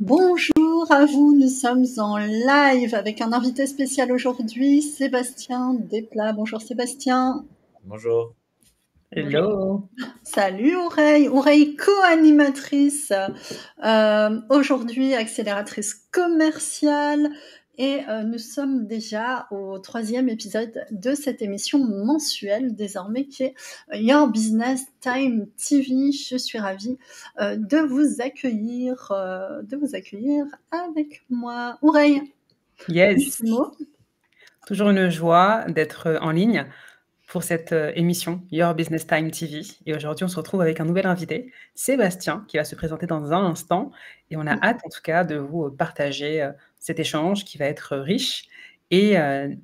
Bonjour à vous, nous sommes en live avec un invité spécial aujourd'hui, Sébastien Desplat. Bonjour Sébastien. Bonjour. Hello. Salut Oureille. Oureille, co-animatrice, aujourd'hui accélératrice commerciale. Et nous sommes déjà au 3e épisode de cette émission mensuelle désormais qui est Your Business Time TV. Je suis ravie de vous accueillir avec moi. Oureille. Yes. Mot. Toujours une joie d'être en ligne pour cette émission Your Business Time TV. Et aujourd'hui, on se retrouve avec un nouvel invité, Sébastien, qui va se présenter dans un instant. Et on a hâte, en tout cas, de vous partager cet échange qui va être riche. Et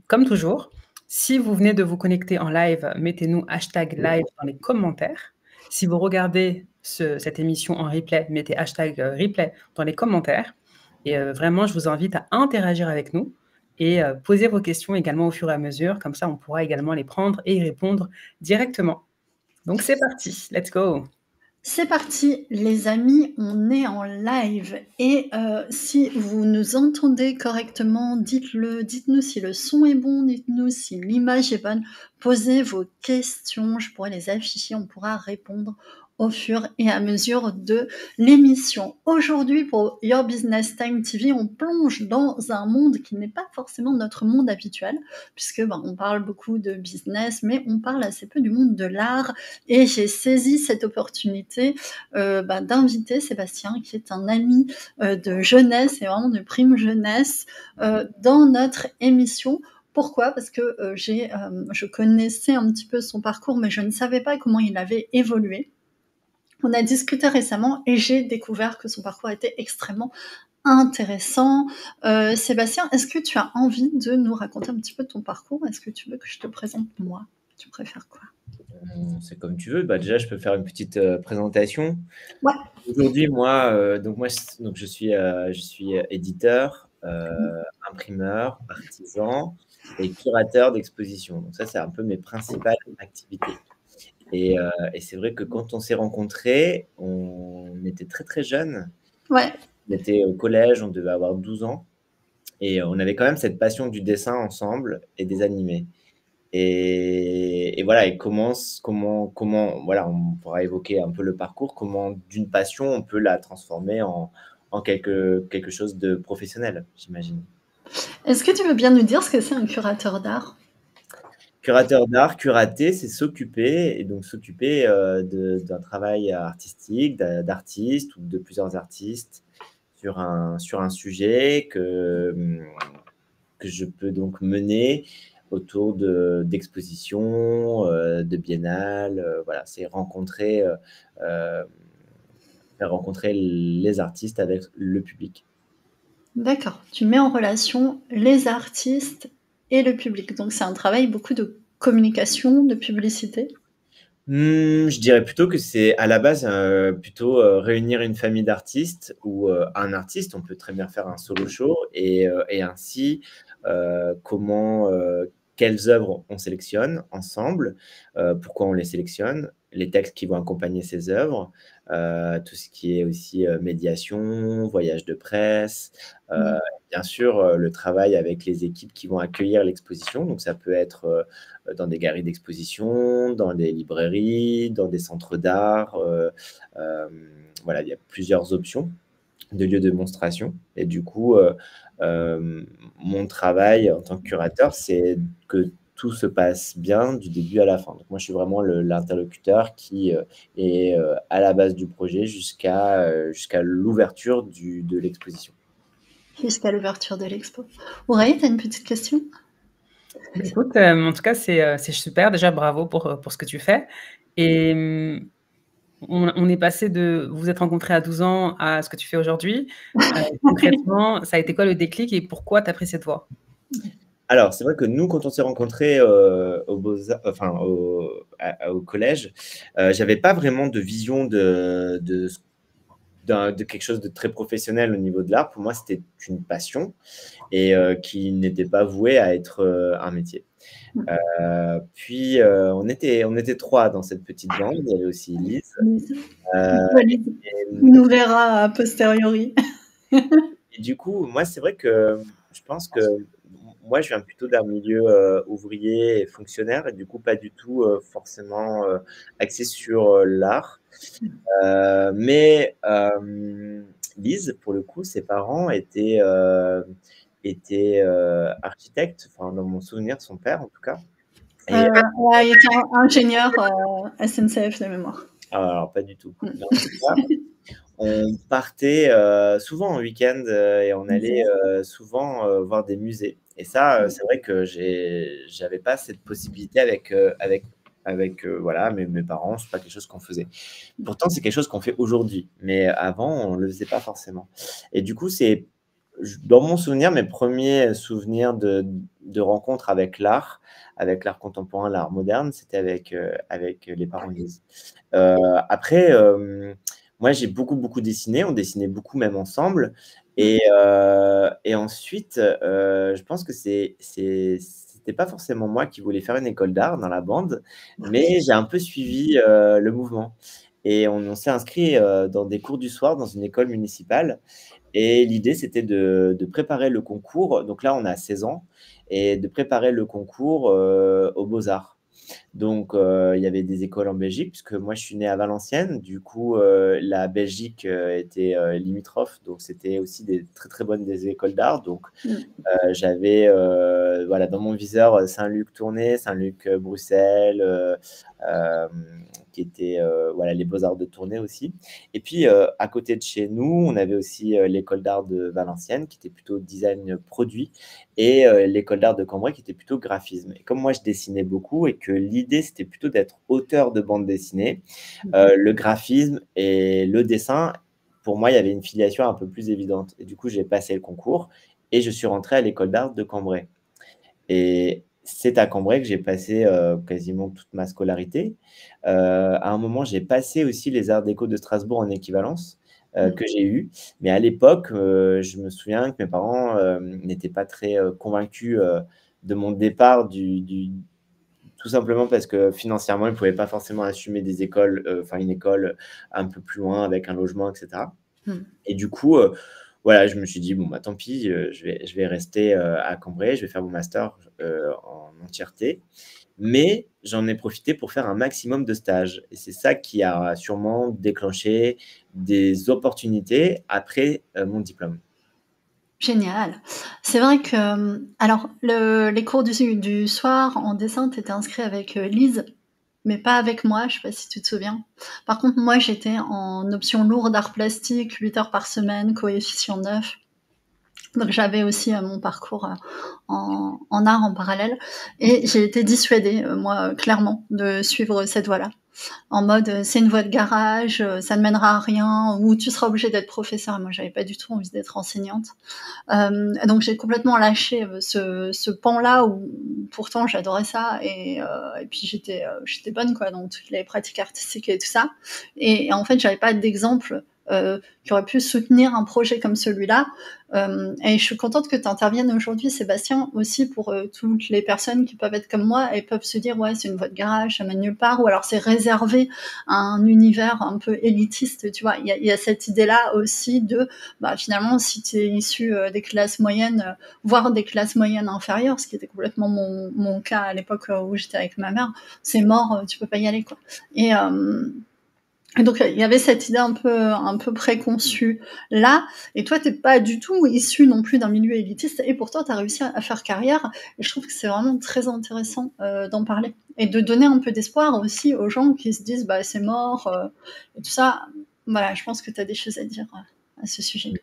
comme toujours, si vous venez de vous connecter en live, mettez-nous #live dans les commentaires. Si vous regardez cette émission en replay, mettez #replay dans les commentaires. Et vraiment, je vous invite à interagir avec nous et poser vos questions également au fur et à mesure. Comme ça, on pourra également les prendre et y répondre directement. Donc, c'est parti. Let's go. C'est parti, les amis, on est en live. Et si vous nous entendez correctement, dites-le, dites-nous si le son est bon, dites-nous si l'image est bonne. Posez vos questions, je pourrai les afficher, on pourra répondre au fur et à mesure de l'émission. Aujourd'hui, pour Your Business Time TV, on plonge dans un monde qui n'est pas forcément notre monde habituel, puisque on parle beaucoup de business, mais on parle assez peu du monde de l'art. Et j'ai saisi cette opportunité d'inviter Sébastien, qui est un ami de jeunesse et vraiment de prime jeunesse, dans notre émission. Pourquoi ? Parce que je connaissais un petit peu son parcours, mais je ne savais pas comment il avait évolué. On a discuté récemment et j'ai découvert que son parcours était extrêmement intéressant. Sébastien, est-ce que tu as envie de nous raconter un petit peu ton parcours ? Est-ce que tu veux que je te présente moi ? Tu préfères quoi ? C'est comme tu veux. Déjà, je peux faire une petite présentation. Ouais. Aujourd'hui, moi, je suis éditeur, imprimeur, artisan et curateur d'exposition. Donc ça, c'est un peu mes principales activités. Et c'est vrai que quand on s'est rencontrés, on était très, très jeunes. Ouais. On était au collège, on devait avoir 12 ans. Et on avait quand même cette passion du dessin ensemble et des animés. Et voilà, et comment, voilà, on pourra évoquer un peu le parcours, comment d'une passion, on peut la transformer en quelque chose de professionnel, j'imagine. Est-ce que tu veux bien nous dire ce que c'est un curateur d'art ? Curateur d'art, curater, c'est s'occuper, et donc s'occuper d'un travail artistique, d'artistes ou de plusieurs artistes sur un sujet que je peux donc mener autour d'expositions, de biennales. Voilà, c'est faire rencontrer les artistes avec le public. D'accord. Tu mets en relation les artistes et le public. Donc, c'est un travail beaucoup de communication, de publicité. Je dirais plutôt que c'est à la base plutôt réunir une famille d'artistes ou un artiste. On peut très bien faire un solo show et ainsi quelles œuvres on sélectionne ensemble, pourquoi on les sélectionne, les textes qui vont accompagner ces œuvres, tout ce qui est aussi médiation, voyage de presse, bien sûr le travail avec les équipes qui vont accueillir l'exposition. Donc ça peut être dans des galeries d'exposition, dans des librairies, dans des centres d'art. Voilà, il y a plusieurs options de lieux de démonstration. Et du coup, mon travail en tant que curateur, c'est que tout se passe bien du début à la fin. Donc moi, je suis vraiment l'interlocuteur qui est à la base du projet jusqu'à l'ouverture de l'exposition. Jusqu'à l'ouverture de l'expo. Oureille, tu as une petite question ? Écoute, en tout cas, c'est super. Déjà, bravo pour ce que tu fais. Et on est passé de vous êtes rencontrés à 12 ans à ce que tu fais aujourd'hui. Concrètement, ça a été quoi le déclic et pourquoi tu as pris cette voie ? Alors, c'est vrai que nous, quand on s'est rencontrés au collège, j'avais pas vraiment de vision de quelque chose de très professionnel au niveau de l'art. Pour moi, c'était une passion et qui n'était pas vouée à être un métier. Puis, on était 3 dans cette petite bande. Il y avait aussi Lise. On nous verra a posteriori. Et du coup, moi, c'est vrai que je pense que moi, je viens plutôt d'un milieu ouvrier et fonctionnaire, et du coup, pas du tout forcément axé sur l'art. Mais Lise, pour le coup, ses parents étaient architectes, enfin, dans mon souvenir, son père en tout cas. Et Ouais, il était ingénieur SNCF de mémoire. alors, pas du tout. Mm. Mais en tout cas, on partait souvent en week-end et on allait souvent voir des musées. Et ça, c'est vrai que j'avais pas cette possibilité avec voilà, mes parents, c'est pas quelque chose qu'on faisait. Pourtant, c'est quelque chose qu'on fait aujourd'hui, mais avant, on le faisait pas forcément. Et du coup, c'est dans mon souvenir, mes premiers souvenirs de rencontres avec l'art contemporain, l'art moderne, c'était avec les parents de Lise. Après, moi, j'ai beaucoup dessiné. On dessinait beaucoup même ensemble. Et ensuite, je pense que c'était pas forcément moi qui voulais faire une école d'art dans la bande, mais j'ai un peu suivi le mouvement. Et on s'est inscrit dans des cours du soir dans une école municipale. Et l'idée, c'était de préparer le concours. Donc là, on a 16 ans, et de préparer le concours aux Beaux-Arts. Donc, il y avait des écoles en Belgique, puisque moi, je suis né à Valenciennes. Du coup, la Belgique était limitrophe. Donc, c'était aussi des très bonnes des écoles d'art. Donc, j'avais voilà, dans mon viseur Saint-Luc Tournai, Saint-Luc Bruxelles, euh, qui étaient voilà, les Beaux-Arts de Tournai aussi. Et puis, à côté de chez nous, on avait aussi l'école d'art de Valenciennes, qui était plutôt design produit, et l'école d'art de Cambrai, qui était plutôt graphisme. Et comme moi, je dessinais beaucoup et que l'idée, c'était plutôt d'être auteur de bande dessinée, le graphisme et le dessin, pour moi, il y avait une filiation un peu plus évidente. Et du coup, j'ai passé le concours et je suis rentré à l'école d'art de Cambrai. Et c'est à Cambrai que j'ai passé quasiment toute ma scolarité. À un moment, j'ai passé aussi les arts déco de Strasbourg en équivalence que j'ai eu. Mais à l'époque, je me souviens que mes parents n'étaient pas très convaincus de mon départ tout simplement parce que financièrement, ils ne pouvaient pas forcément assumer des écoles, enfin une école un peu plus loin avec un logement, etc. Et du coup, voilà, je me suis dit, bon, bah, tant pis, je vais rester à Cambrai, je vais faire mon master en entièreté. Mais j'en ai profité pour faire un maximum de stages. Et c'est ça qui a sûrement déclenché des opportunités après mon diplôme. Génial. C'est vrai que, alors, les cours du soir en dessin, tu étais inscrit avec Lise, mais pas avec moi, je sais pas si tu te souviens. Par contre, moi, j'étais en option lourde art plastique, 8 heures par semaine, coefficient 9. Donc j'avais aussi mon parcours en art en parallèle. Et j'ai été dissuadée, moi, clairement, de suivre cette voie-là. En mode, c'est une voie de garage, ça ne mènera à rien, ou tu seras obligé d'être professeur. Et moi, j'avais pas du tout envie d'être enseignante. Donc j'ai complètement lâché ce pan-là où pourtant j'adorais ça et puis j'étais bonne quoi dans toutes les pratiques artistiques et tout ça. Et en fait, j'avais pas d'exemple qui aurait pu soutenir un projet comme celui-là. Et je suis contente que tu interviennes aujourd'hui, Sébastien, aussi pour toutes les personnes qui peuvent être comme moi et peuvent se dire ouais, c'est une voie de garage, ça mène nulle part, ou alors c'est réservé à un univers un peu élitiste, tu vois. Il y a cette idée-là aussi de bah, finalement, si tu es issu des classes moyennes, voire des classes moyennes inférieures, ce qui était complètement mon cas à l'époque où j'étais avec ma mère, c'est mort, tu peux pas y aller, quoi. Et donc il y avait cette idée un peu préconçue là, et toi t'es pas du tout issu non plus d'un milieu élitiste, et pourtant tu as réussi à faire carrière, et je trouve que c'est vraiment très intéressant d'en parler, et de donner un peu d'espoir aussi aux gens qui se disent bah c'est mort, et tout ça. Voilà, je pense que tu as des choses à dire à ce sujet.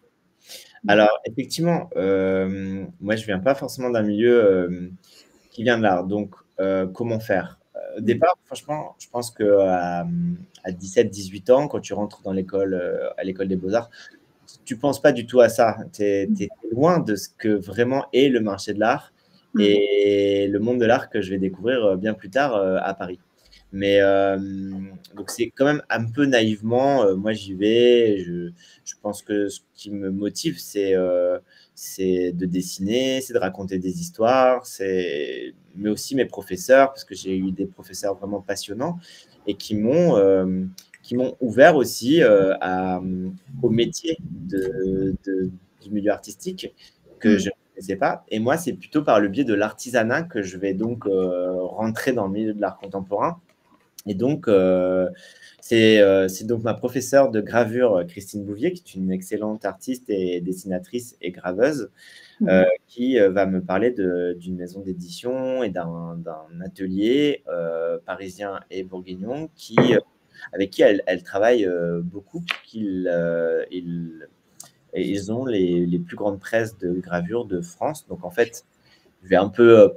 Alors, effectivement, moi, je viens pas forcément d'un milieu qui vient de l'art. Donc, comment faire? Au départ, franchement, je pense qu'à 17-18 ans, quand tu rentres dans l'école, à l'école des beaux-arts, tu penses pas du tout à ça. Tu es loin de ce que vraiment est le marché de l'art et le monde de l'art que je vais découvrir bien plus tard à Paris. Mais donc c'est quand même un peu naïvement, moi j'y vais, je pense que ce qui me motive, c'est de dessiner, c'est de raconter des histoires, mais aussi mes professeurs, parce que j'ai eu des professeurs vraiment passionnants et qui m'ont ouvert aussi au métier du milieu artistique que je ne connaissais pas. Et moi, c'est plutôt par le biais de l'artisanat que je vais donc rentrer dans le milieu de l'art contemporain. Et donc, c'est donc ma professeure de gravure, Christine Bouvier, qui est une excellente artiste et dessinatrice et graveuse, qui va me parler d'une maison d'édition et d'un atelier parisien et bourguignon avec qui elle travaille beaucoup, puisqu'ils ils ont les plus grandes presses de gravure de France. Donc, en fait, je vais un peu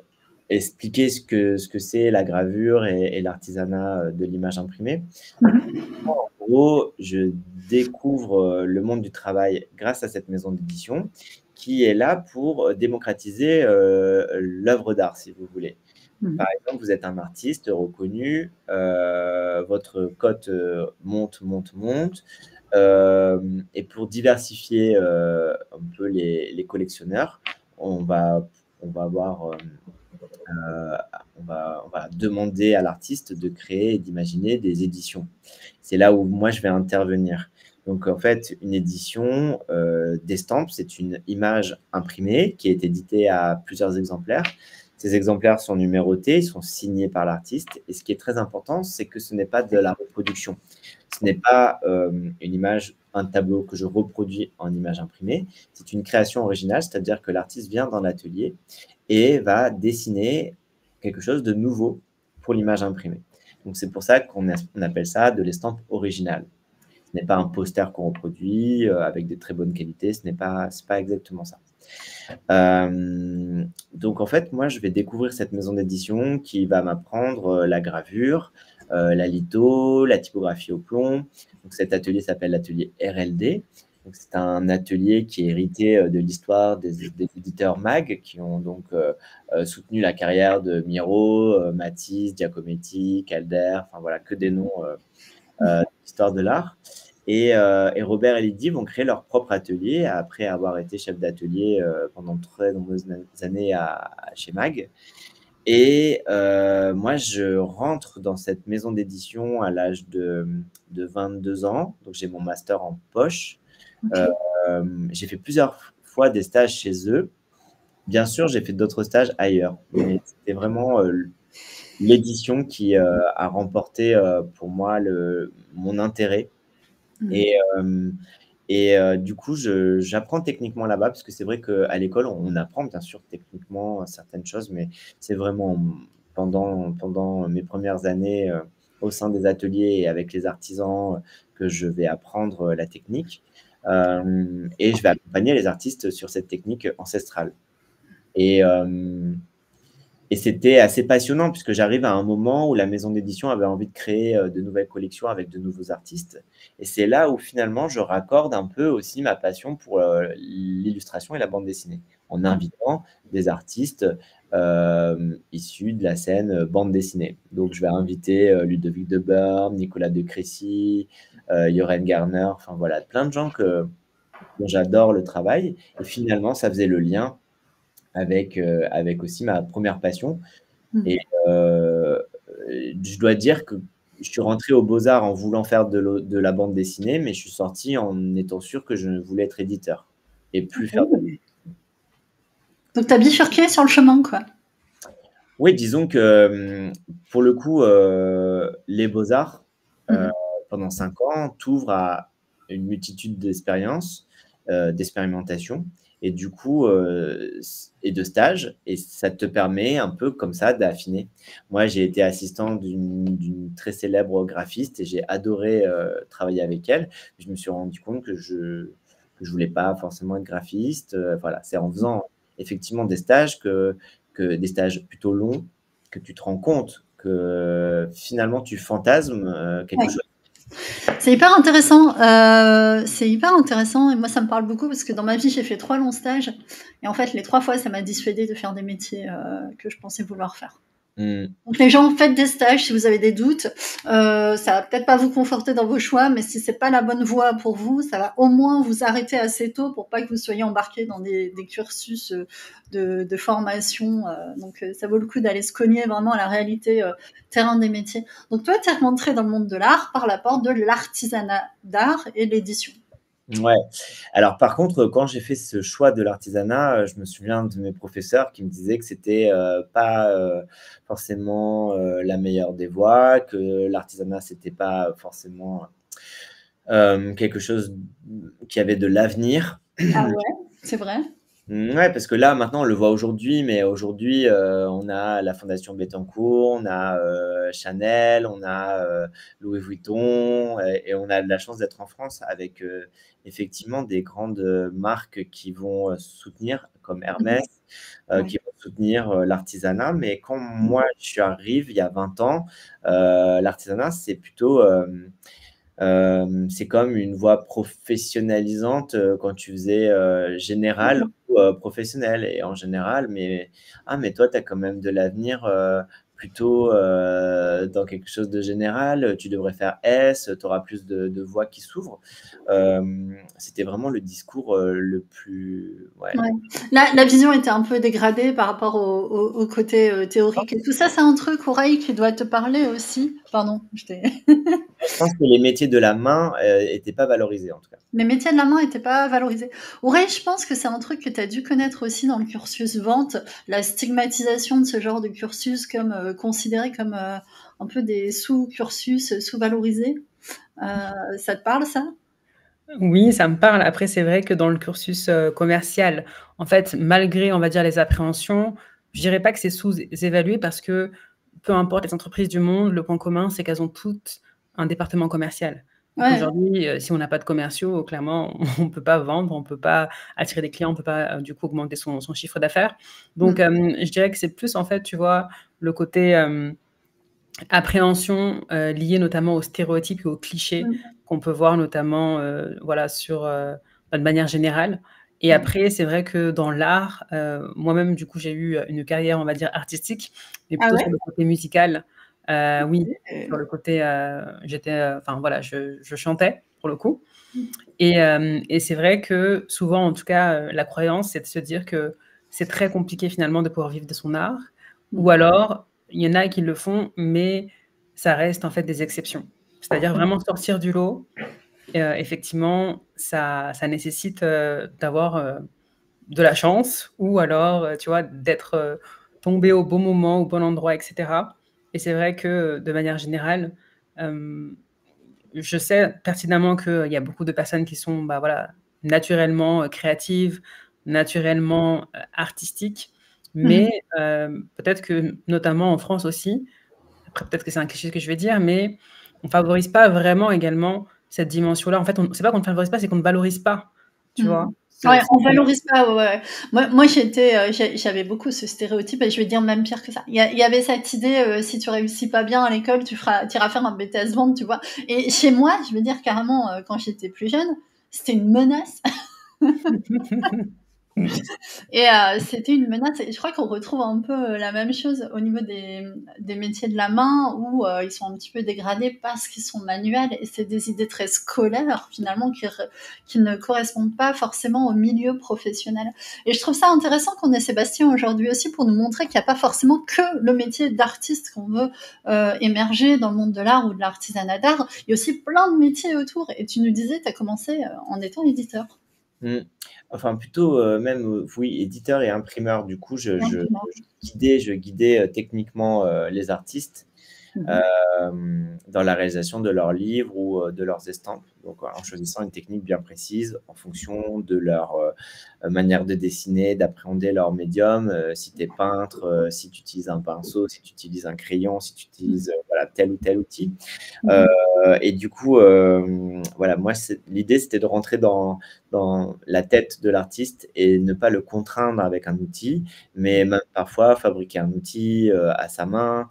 expliquer ce que c'est la gravure et l'artisanat de l'image imprimée. En gros, je découvre le monde du travail grâce à cette maison d'édition qui est là pour démocratiser l'œuvre d'art, si vous voulez. Par exemple, vous êtes un artiste reconnu, votre cote monte. Et pour diversifier un peu les collectionneurs, on va demander à l'artiste de créer et d'imaginer des éditions. C'est là où moi, je vais intervenir. Donc, en fait, une édition d'estampes, c'est une image imprimée qui est éditée à plusieurs exemplaires. Ces exemplaires sont numérotés, ils sont signés par l'artiste. Et ce qui est très important, c'est que ce n'est pas de la reproduction. Ce n'est pas une image, un tableau que je reproduis en image imprimée. C'est une création originale, c'est-à-dire que l'artiste vient dans l'atelier et va dessiner quelque chose de nouveau pour l'image imprimée. Donc, c'est pour ça qu'on appelle ça de l'estampe originale. Ce n'est pas un poster qu'on reproduit avec de très bonnes qualités, ce n'est pas exactement ça. Donc, en fait, moi, je vais découvrir cette maison d'édition qui va m'apprendre la gravure, la litho, la typographie au plomb. Donc, cet atelier s'appelle l'atelier RLD. C'est un atelier qui est hérité de l'histoire des éditeurs MAG qui ont donc soutenu la carrière de Miro, Matisse, Giacometti, Calder, enfin voilà, que des noms d'histoire de l'art. Et Robert et Lydie vont créer leur propre atelier après avoir été chef d'atelier pendant très nombreuses années chez MAG. Et moi, je rentre dans cette maison d'édition à l'âge de 22 ans. Donc, j'ai mon master en poche. J'ai fait plusieurs fois des stages chez eux. Bien sûr, j'ai fait d'autres stages ailleurs. Mais c'était vraiment l'édition qui a remporté pour moi mon intérêt. Et du coup, j'apprends techniquement là-bas, parce que c'est vrai qu'à l'école, on apprend bien sûr techniquement certaines choses, mais c'est vraiment pendant mes premières années au sein des ateliers et avec les artisans que je vais apprendre la technique. Et je vais accompagner les artistes sur cette technique ancestrale. Et c'était assez passionnant puisque j'arrive à un moment où la maison d'édition avait envie de créer de nouvelles collections avec de nouveaux artistes. Et c'est là où finalement je raccorde un peu aussi ma passion pour l'illustration et la bande dessinée en invitant des artistes issus de la scène bande dessinée. Donc je vais inviter Ludovic Deburme, Nicolas de Crécy, Joren Garner, enfin voilà, plein de gens dont j'adore le travail. Et finalement, ça faisait le lien avec aussi ma première passion. Et je dois dire que je suis rentré aux Beaux-Arts en voulant faire de la bande dessinée, mais je suis sorti en étant sûr que je voulais être éditeur et plus faire de... Donc, tu as bifurqué sur le chemin, quoi. Oui, disons que pour le coup, les Beaux-Arts, pendant 5 ans, t'ouvrent à une multitude d'expériences, d'expérimentations, et du coup, et de stages, et ça te permet un peu comme ça d'affiner. Moi, j'ai été assistant d'une très célèbre graphiste et j'ai adoré travailler avec elle. Je me suis rendu compte que je voulais pas forcément être graphiste. Voilà, c'est en faisant effectivement des stages que des stages plutôt longs que tu te rends compte que finalement tu fantasmes quelque chose. C'est hyper intéressant. Et moi, ça me parle beaucoup parce que dans ma vie, j'ai fait 3 longs stages. Et en fait, les 3 fois, ça m'a dissuadée de faire des métiers que je pensais vouloir faire. Mmh. Donc les gens, faites des stages si vous avez des doutes. Ça va peut-être pas vous conforter dans vos choix, mais si c'est pas la bonne voie pour vous, ça va au moins vous arrêter assez tôt pour pas que vous soyez embarqué dans des cursus de formation. Donc ça vaut le coup d'aller se cogner vraiment à la réalité terrain des métiers. Donc toi, tu es rentré dans le monde de l'art par la porte de l'artisanat d'art et l'édition. Ouais. Alors par contre, quand j'ai fait ce choix de l'artisanat, je me souviens de mes professeurs qui me disaient que c'était, pas, forcément, la meilleure des voies, que l'artisanat, c'était pas forcément, quelque chose qui avait de l'avenir. Ah ouais, c'est vrai. Ouais, parce que là, maintenant, on le voit aujourd'hui, mais aujourd'hui, on a la Fondation Bettencourt, on a, Chanel, on a, Louis Vuitton et on a de la chance d'être en France avec, effectivement des grandes, marques qui vont, soutenir comme Hermès, Ouais. qui vont soutenir, l'artisanat. Mais quand moi, je suis arrive il y a 20 ans, l'artisanat, c'est plutôt, c'est comme une voie professionnalisante, quand tu faisais, général ou, professionnel et en général, mais: «Ah mais toi, tu as quand même de l'avenir, plutôt, dans quelque chose de général, tu devrais faire S, tu auras plus de voies qui s'ouvrent». C'était vraiment le discours, le plus ouais. Ouais. La vision était un peu dégradée par rapport au côté théorique et tout ça. C'est un truc, Oreille, qui doit te parler aussi. Pardon, je t'ai. Je pense que les métiers de la main, étaient pas valorisés en tout cas. Les métiers de la main n'étaient pas valorisés. Oreille, je pense que c'est un truc que tu as dû connaître aussi dans le cursus vente, la stigmatisation de ce genre de cursus comme considéré comme un peu des sous-cursus, sous-valorisés. Ça te parle, ça? Oui, ça me parle. Après, c'est vrai que dans le cursus, commercial, en fait, malgré, on va dire, les appréhensions, je dirais pas que c'est sous-évalué parce que peu importe les entreprises du monde, le point commun, c'est qu'elles ont toutes un département commercial. Donc Ouais. aujourd'hui, si on n'a pas de commerciaux, clairement, on peut pas vendre, on peut pas attirer des clients, on peut pas, du coup, augmenter son chiffre d'affaires. Donc, je dirais que c'est plus, en fait, tu vois, le côté, appréhension, liée notamment aux stéréotypes et aux clichés qu'on peut voir notamment, voilà, sur, de manière générale. Et après, c'est vrai que dans l'art, moi-même, du coup, j'ai eu une carrière, on va dire, artistique, mais Ah plutôt ouais? sur le côté musical. Oui, sur Et- le côté, j'étais, enfin voilà, je chantais pour le coup. Et c'est vrai que souvent, en tout cas, la croyance, c'est de se dire que c'est très compliqué finalement de pouvoir vivre de son art, ou alors il y en a qui le font, mais ça reste en fait des exceptions. C'est-à-dire vraiment sortir du lot, effectivement, ça nécessite, d'avoir, de la chance ou alors, tu vois, d'être, tombé au bon moment, au bon endroit et cetera. Et c'est vrai que, de manière générale, hem je sais pertinemment qu'il y a beaucoup de personnes qui sont, bah, voilà, naturellement, créatives, naturellement, artistiques, mais peut-être que, notamment en France aussi, après peut-être que c'est un cliché que je vais dire, mais on favorise pas vraiment également cette dimension-là. En fait, on c'est pas qu'on ne favorise pas, c'est qu'on ne valorise pas, tu Mmh. vois? Ce Ouais, cette on valorise pas, ouais, ouais. Moi j'étais, j'avais beaucoup ce stéréotype et je vais dire même pire que ça. Il y avait cette idée, si tu réussis pas bien à l'école, tu iras faire un BTS vente, tu vois? Et chez moi, je veux dire carrément, quand j'étais plus jeune, c'était une menace. Et c'était une menace et je crois qu'on retrouve un peu, la même chose au niveau des métiers de la main où, ils sont un petit peu dégradés parce qu'ils sont manuels et c'est des idées très scolaires finalement qui ne correspondent pas forcément au milieu professionnel. Et je trouve ça intéressant qu'on ait Sébastien aujourd'hui aussi pour nous montrer qu'il y a pas forcément que le métier d'artiste qu'on veut, émerger dans le monde de l'art ou de l'artisanat d'art. Il y a aussi plein de métiers autour et tu nous disais, tu as commencé, en étant éditeur. Mmh. Enfin plutôt, même, oui, éditeur et imprimeur. Du coup, Et imprimeur. je guidais, techniquement, les artistes, Mmh. dans la réalisation de leurs livres ou, de leurs estampes. Donc en choisissant une technique bien précise en fonction de leur, manière de dessiner, d'appréhender leur médium. Si tu es peintre, si tu utilises un pinceau, si tu utilises un crayon, si tu utilises, voilà, tel ou tel outil. Mmh. Et du coup, voilà, moi, l'idée, c'était de rentrer dans la tête de l'artiste et ne pas le contraindre avec un outil, mais même parfois fabriquer un outil à sa main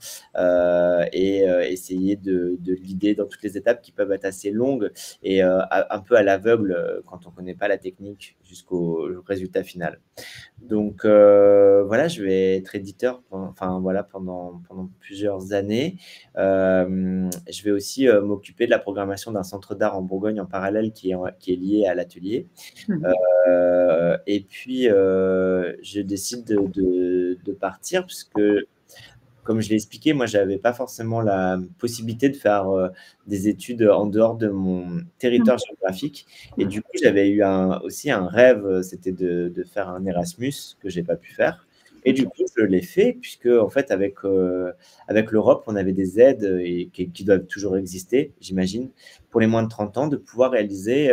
et essayer de le guider dans toutes les étapes qui peuvent être assez longues et un peu à l'aveugle quand on ne connaît pas la technique jusqu'au résultat final. Donc voilà, je vais être éditeur pendant plusieurs années. Je vais aussi m'occuper de la programmation d'un centre d'art en Bourgogne en parallèle qui est lié à l'atelier. Et puis, je décide de partir puisque, comme je l'ai expliqué, moi, je n'avais pas forcément la possibilité de faire des études en dehors de mon territoire géographique. Et du coup, j'avais eu aussi un rêve, c'était de faire un Erasmus que je n'ai pas pu faire. Et du coup, je l'ai fait puisque, en fait, avec l'Europe, on avait des aides qui doivent toujours exister, j'imagine, pour les moins de 30 ans, de pouvoir réaliser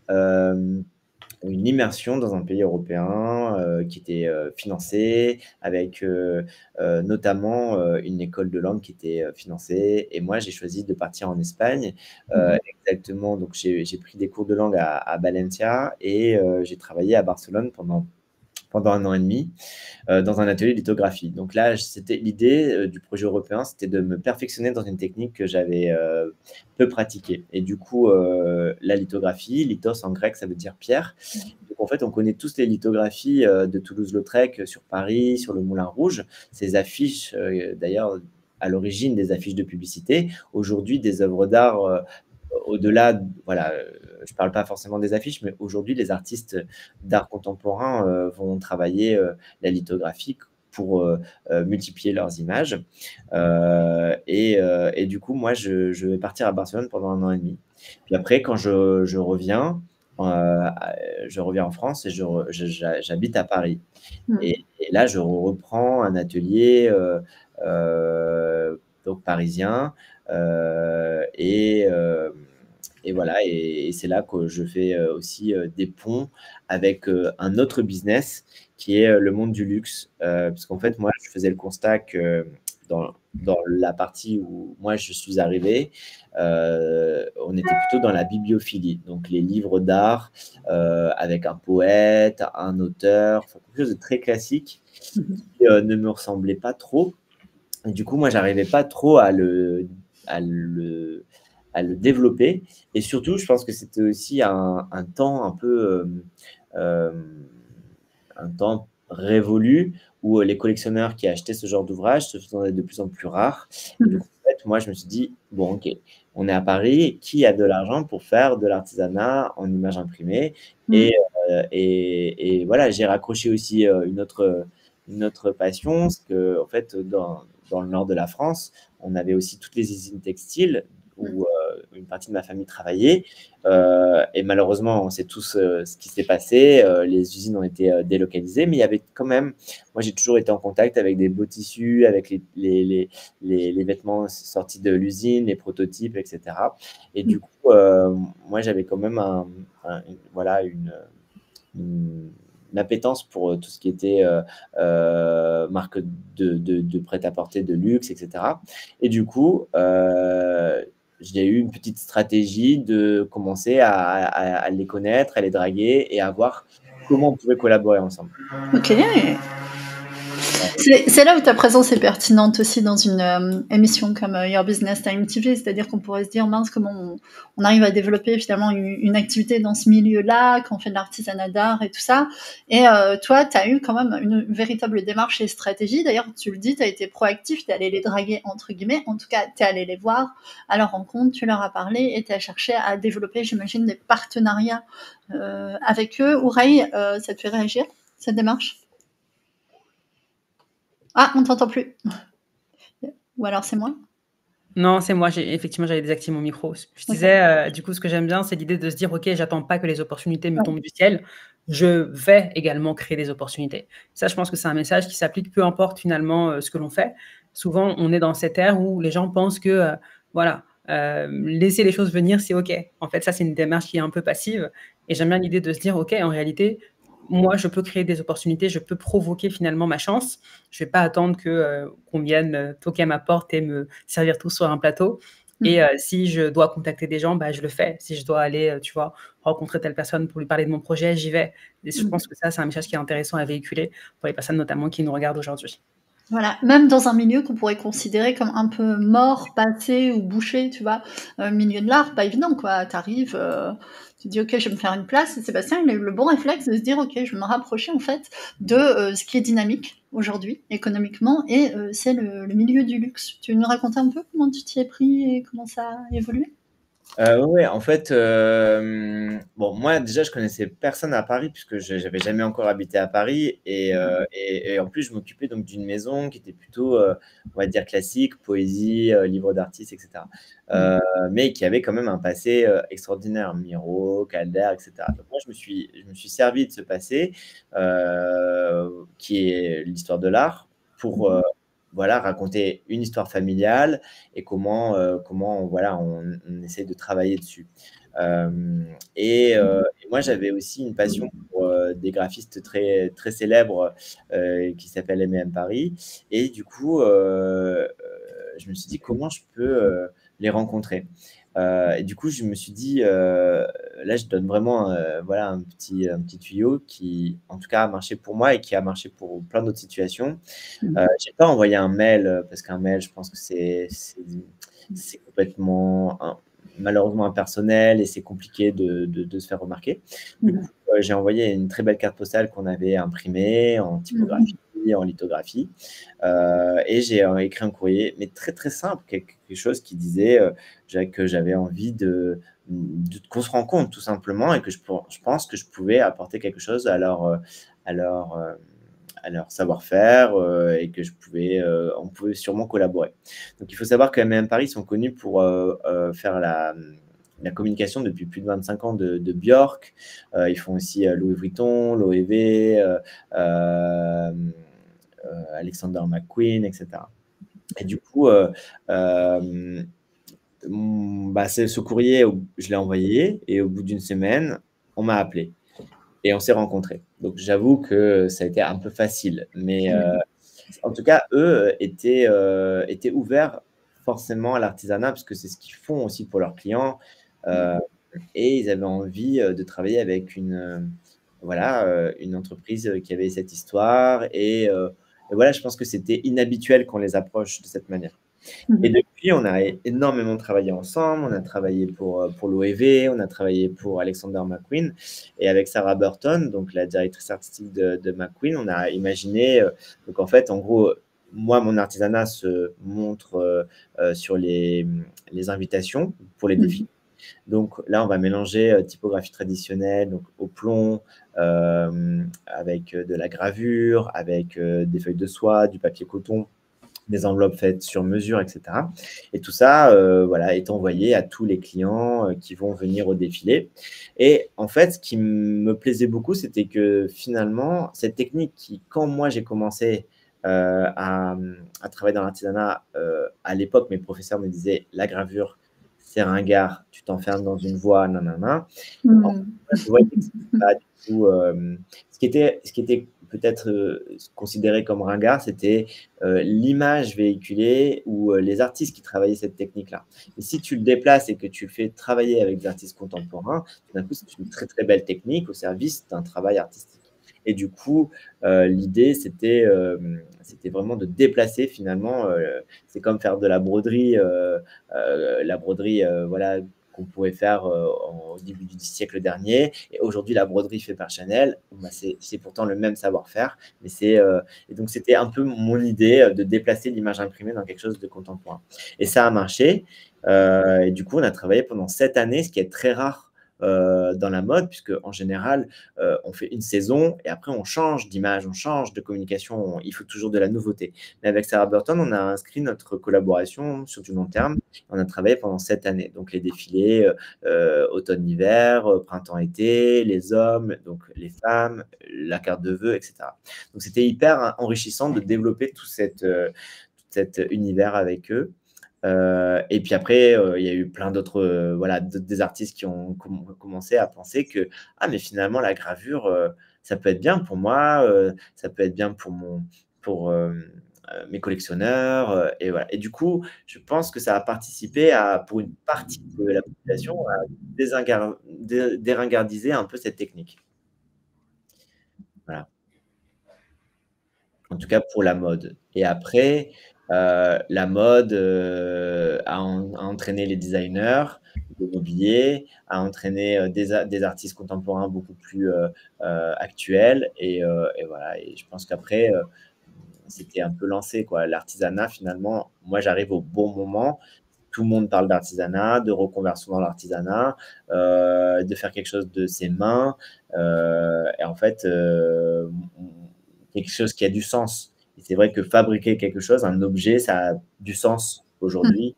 une immersion dans un pays européen qui était financée, avec notamment une école de langue qui était financée. Et moi, j'ai choisi de partir en Espagne. Exactement, donc j'ai pris des cours de langue à Valencia et j'ai travaillé à Barcelone pendant 1 an et demi dans un atelier de lithographie. Donc là, c'était l'idée du projet européen, c'était de me perfectionner dans une technique que j'avais peu pratiquée. Et du coup, la lithographie, lithos en grec, ça veut dire pierre. Donc en fait, on connaît tous les lithographies de Toulouse-Lautrec sur Paris, sur le Moulin Rouge. Ces affiches, d'ailleurs, à l'origine des affiches de publicité, aujourd'hui des œuvres d'art au-delà, voilà, je ne parle pas forcément des affiches, mais aujourd'hui, les artistes d'art contemporain vont travailler la lithographie pour multiplier leurs images. Et du coup, moi, je vais partir à Barcelone pendant 1 an et demi. Puis après, quand je reviens en France et j'habite à Paris. Et là, je reprends un atelier donc parisien. Et voilà, et c'est là que je fais aussi des ponts avec un autre business qui est le monde du luxe. Parce qu'en fait, moi, je faisais le constat que dans la partie où moi je suis arrivé, on était plutôt dans la bibliophilie, donc les livres d'art avec un poète, un auteur, quelque chose de très classique qui ne me ressemblait pas trop. Et du coup, moi, j'arrivais pas trop à le développer. Et surtout, je pense que c'était aussi un temps un peu un temps révolu où les collectionneurs qui achetaient ce genre d'ouvrage se faisaient de plus en plus rares. Et donc, en fait, moi, je me suis dit, bon, ok, on est à Paris, qui a de l'argent pour faire de l'artisanat en images imprimées et voilà, j'ai raccroché aussi une autre passion, parce que en fait, dans le nord de la France, on avait aussi toutes les usines textiles où une partie de ma famille travaillait. Et malheureusement, on sait tous ce qui s'est passé. Les usines ont été délocalisées, mais il y avait quand même... Moi, j'ai toujours été en contact avec des beaux tissus, avec les vêtements sortis de l'usine, les prototypes, etc. Et du coup, moi, j'avais quand même voilà, une appétence pour tout ce qui était marque de prêt-à-porter de luxe, etc. Et du coup, j'ai eu une petite stratégie de commencer à les connaître, à les draguer et à voir comment on pouvait collaborer ensemble. Ok. C'est là où ta présence est pertinente aussi dans une émission comme Your Business Time TV, c'est-à-dire qu'on pourrait se dire, mince, comment on arrive à développer finalement une activité dans ce milieu-là, quand on fait de l'artisanat d'art et tout ça. Et toi, tu as eu quand même une véritable démarche et stratégie. D'ailleurs, tu le dis, tu as été proactif, tu es allé les draguer, entre guillemets. En tout cas, tu es allé les voir à leur rencontre, tu leur as parlé et tu as cherché à développer, j'imagine, des partenariats avec eux. Ouraï, ça te fait réagir, cette démarche ? Ah, on ne t'entend plus. Ou alors c'est moi ? Non, c'est moi. Effectivement, j'avais désactivé mon micro. Je disais, du coup, ce que j'aime bien, c'est l'idée de se dire, OK, j'attends pas que les opportunités me tombent du ciel. Je vais également créer des opportunités. Ça, je pense que c'est un message qui s'applique peu importe finalement ce que l'on fait. Souvent, on est dans cette ère où les gens pensent que, voilà, laisser les choses venir, c'est OK. En fait, ça, c'est une démarche qui est un peu passive. Et j'aime bien l'idée de se dire, OK, en réalité, moi, je peux créer des opportunités, je peux provoquer finalement ma chance. Je ne vais pas attendre qu'on vienne toquer à ma porte et me servir tout sur un plateau. Et si je dois contacter des gens, bah, je le fais. Si je dois aller, tu vois, rencontrer telle personne pour lui parler de mon projet, j'y vais. Et je pense que ça, c'est un message qui est intéressant à véhiculer pour les personnes notamment qui nous regardent aujourd'hui. Voilà, même dans un milieu qu'on pourrait considérer comme un peu mort, passé ou bouché, tu vois? Milieu de l'art, pas évident, quoi. Tu arrives, tu dis: «OK, je vais me faire une place» et Sébastien, il a eu le bon réflexe de se dire: «OK, je vais me rapprocher, en fait, de, ce qui est dynamique aujourd'hui, économiquement et c'est le milieu du luxe». Tu veux nous raconter un peu comment tu t'y es pris et comment ça a évolué? Ouais, en fait, bon, moi, déjà, je connaissais personne à Paris puisque j'avais jamais encore habité à Paris et en plus, je m'occupais donc d'une maison qui était plutôt, on va dire classique, poésie, livres d'artistes et cetera. Mmh. Mais qui avait quand même un passé, extraordinaire, Miro, Calder et cetera. Donc moi, je me suis servi de ce passé, qui est l'histoire de l'art pour, voilà, raconter une histoire familiale et comment voilà, on essaie de travailler dessus. Et moi, j'avais aussi une passion pour, des graphistes très très célèbres, qui s'appellent M&M Paris et du coup, je me suis dit: «Comment je peux, les rencontrer?» Et du coup, je me suis dit, là, je donne vraiment, voilà, un petit tuyau qui, en tout cas, a marché pour moi et qui a marché pour plein d'autres situations. J'ai pas envoyé un mail, parce qu'un mail, je pense que c'est complètement malheureusement impersonnel et c'est compliqué de se faire remarquer. Du coup, Mmh. j'ai envoyé une très belle carte postale qu'on avait imprimée en Mmh. typographie, en lithographie, et j'ai, écrit un courrier, mais très, très simple, quelque chose qui disait, que j'avais envie qu'on se rencontre tout simplement et que je pense que je pouvais apporter quelque chose à leur, à leur savoir-faire, et que on pouvait sûrement collaborer. Donc il faut savoir que MM Paris sont connus pour, faire la communication depuis plus de 25 ans de Björk. Ils font aussi, Louis Vuitton, Loewe, Alexander McQueen et cetera. Et du coup, bah, ce courrier, je l'ai envoyé et au bout d'une semaine, on m'a appelé et on s'est rencontrés. Donc j'avoue que ça a été un peu facile, mais en tout cas, eux, étaient ouverts forcément à l'artisanat parce que c'est ce qu'ils font aussi pour leurs clients, heu et ils avaient envie, de travailler avec voilà, une entreprise, qui avait cette histoire et voilà, je pense que c'était inhabituel qu'on les approche de cette manière. Et Mmh. depuis, on a énormément travaillé ensemble. On a travaillé pour l'OEV, on a travaillé pour Alexander McQueen et avec Sarah Burton, donc la directrice artistique de McQueen, on a imaginé, donc en fait, en gros, moi, mon artisanat se montre, sur les invitations pour les Mmh. défis. Donc là, on va mélanger, typographie traditionnelle, donc au plomb, avec, de la gravure, avec, des feuilles de soie, du papier coton, des enveloppes faites sur mesure et cetera et tout ça, voilà, est envoyé à tous les clients, qui vont venir au défilé et en fait, ce qui me plaisait beaucoup, c'était que finalement, cette technique qui, quand moi j'ai commencé, à travailler dans l'artisanat, à l'époque, mes professeurs me disaient: «La gravure, c'est ringard, tu t'enfermes dans une voie, nin en Mmh. fait, je voyais que c'était pas du tout, ce qui était peut-être, considéré comme ringard, c'était, l'image véhiculée ou, les artistes qui travaillaient cette technique-là. Et si tu le déplaces et que tu le fais travailler avec des artistes contemporains, tout d'un coup, c'est une très, très belle technique au service d'un travail artistique. Et du coup, l'idée, c'était vraiment de déplacer finalement, c'est comme faire de la broderie, voilà, qu'on pouvait faire, au début du siècle dernier et aujourd'hui la broderie faite par Chanel, bah, c'est pourtant le même savoir-faire, mais et donc c'était un peu mon idée, de déplacer l'image imprimée dans quelque chose de contemporain et ça a marché, et du coup on a travaillé pendant 7 années, ce qui est très rare, dans la mode puisque en général, on fait une saison et après on change d'image, on change de communication, il faut toujours de la nouveauté. Mais avec Sarah Burton, on a inscrit notre collaboration sur du long terme. On a travaillé pendant 7 années, donc les défilés, automne-hiver, printemps-été, les hommes, donc les femmes, la carte de vœux et cetera. Donc c'était hyper enrichissant de développer tout cet univers avec eux. Et puis après, il y a eu plein d'autres, voilà, des artistes qui ont commencé à penser que: «Ah mais finalement la gravure, ça peut être bien pour moi, ça peut être bien pour mes collectionneurs, et voilà. Et du coup, je pense que ça a participé pour une partie de la population, à déringardiser un peu cette technique. Voilà. En tout cas pour la mode. Et après, la mode a entraîné les designers de mobilier, a entraîné des artistes contemporains beaucoup plus actuels. Et voilà. Et je pense qu'après, c'était un peu lancé, quoi. L'artisanat, finalement, moi, j'arrive au bon moment. Tout le monde parle d'artisanat, de reconversion dans l'artisanat, de faire quelque chose de ses mains. Et en fait, quelque chose qui a du sens. Et c'est vrai que fabriquer quelque chose, un objet, ça a du sens aujourd'hui.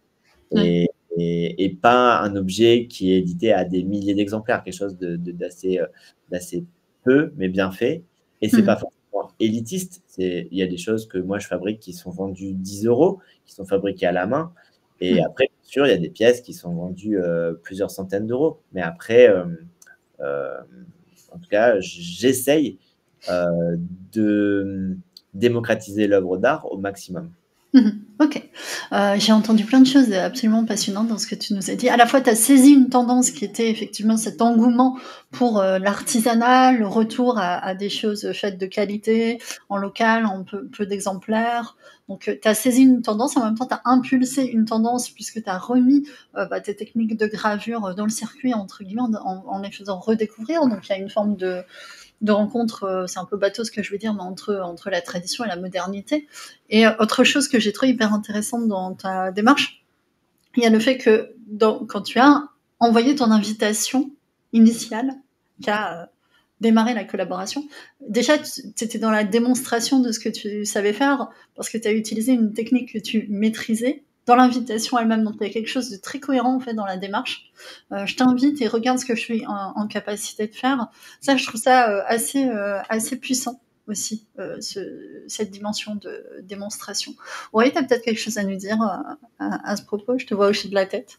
Ouais. Et pas un objet qui est édité à des milliers d'exemplaires, quelque chose d'assez peu, mais bien fait. Et c'est pas forcément élitiste. Il y a des choses que moi je fabrique qui sont vendues 10 €, qui sont fabriquées à la main. Et après, bien sûr, il y a des pièces qui sont vendues plusieurs centaines d'euros. Mais après, en tout cas, j'essaye de démocratiser l'œuvre d'art au maximum. OK. J'ai entendu plein de choses absolument passionnantes dans ce que tu nous as dit. À la fois, tu as saisi une tendance qui était effectivement cet engouement pour, l'artisanat, le retour à des choses faites de qualité, en local, en peu d'exemplaires. Donc, tu as saisi une tendance, en même temps, tu as impulsé une tendance puisque tu as remis, tes techniques de gravure, «dans le circuit» entre guillemets, en les faisant redécouvrir. Donc il y a une forme de rencontre, c'est un peu bateau ce que je veux dire, mais entre la tradition et la modernité. Et autre chose que j'ai trouvé hyper intéressante dans ta démarche, il y a le fait que quand tu as envoyé ton invitation initiale, qui a démarré la collaboration, déjà tu étais dans la démonstration de ce que tu savais faire, parce que tu as utilisé une technique que tu maîtrisais dans l'invitation elle-même. Donc il y a quelque chose de très cohérent en fait dans la démarche. Je t'invite et regarde ce que je suis en capacité de faire. Ça, je trouve ça assez puissant aussi, cette dimension de démonstration. Oui, tu as peut-être quelque chose à nous dire à ce propos. Je te vois hocher de la tête.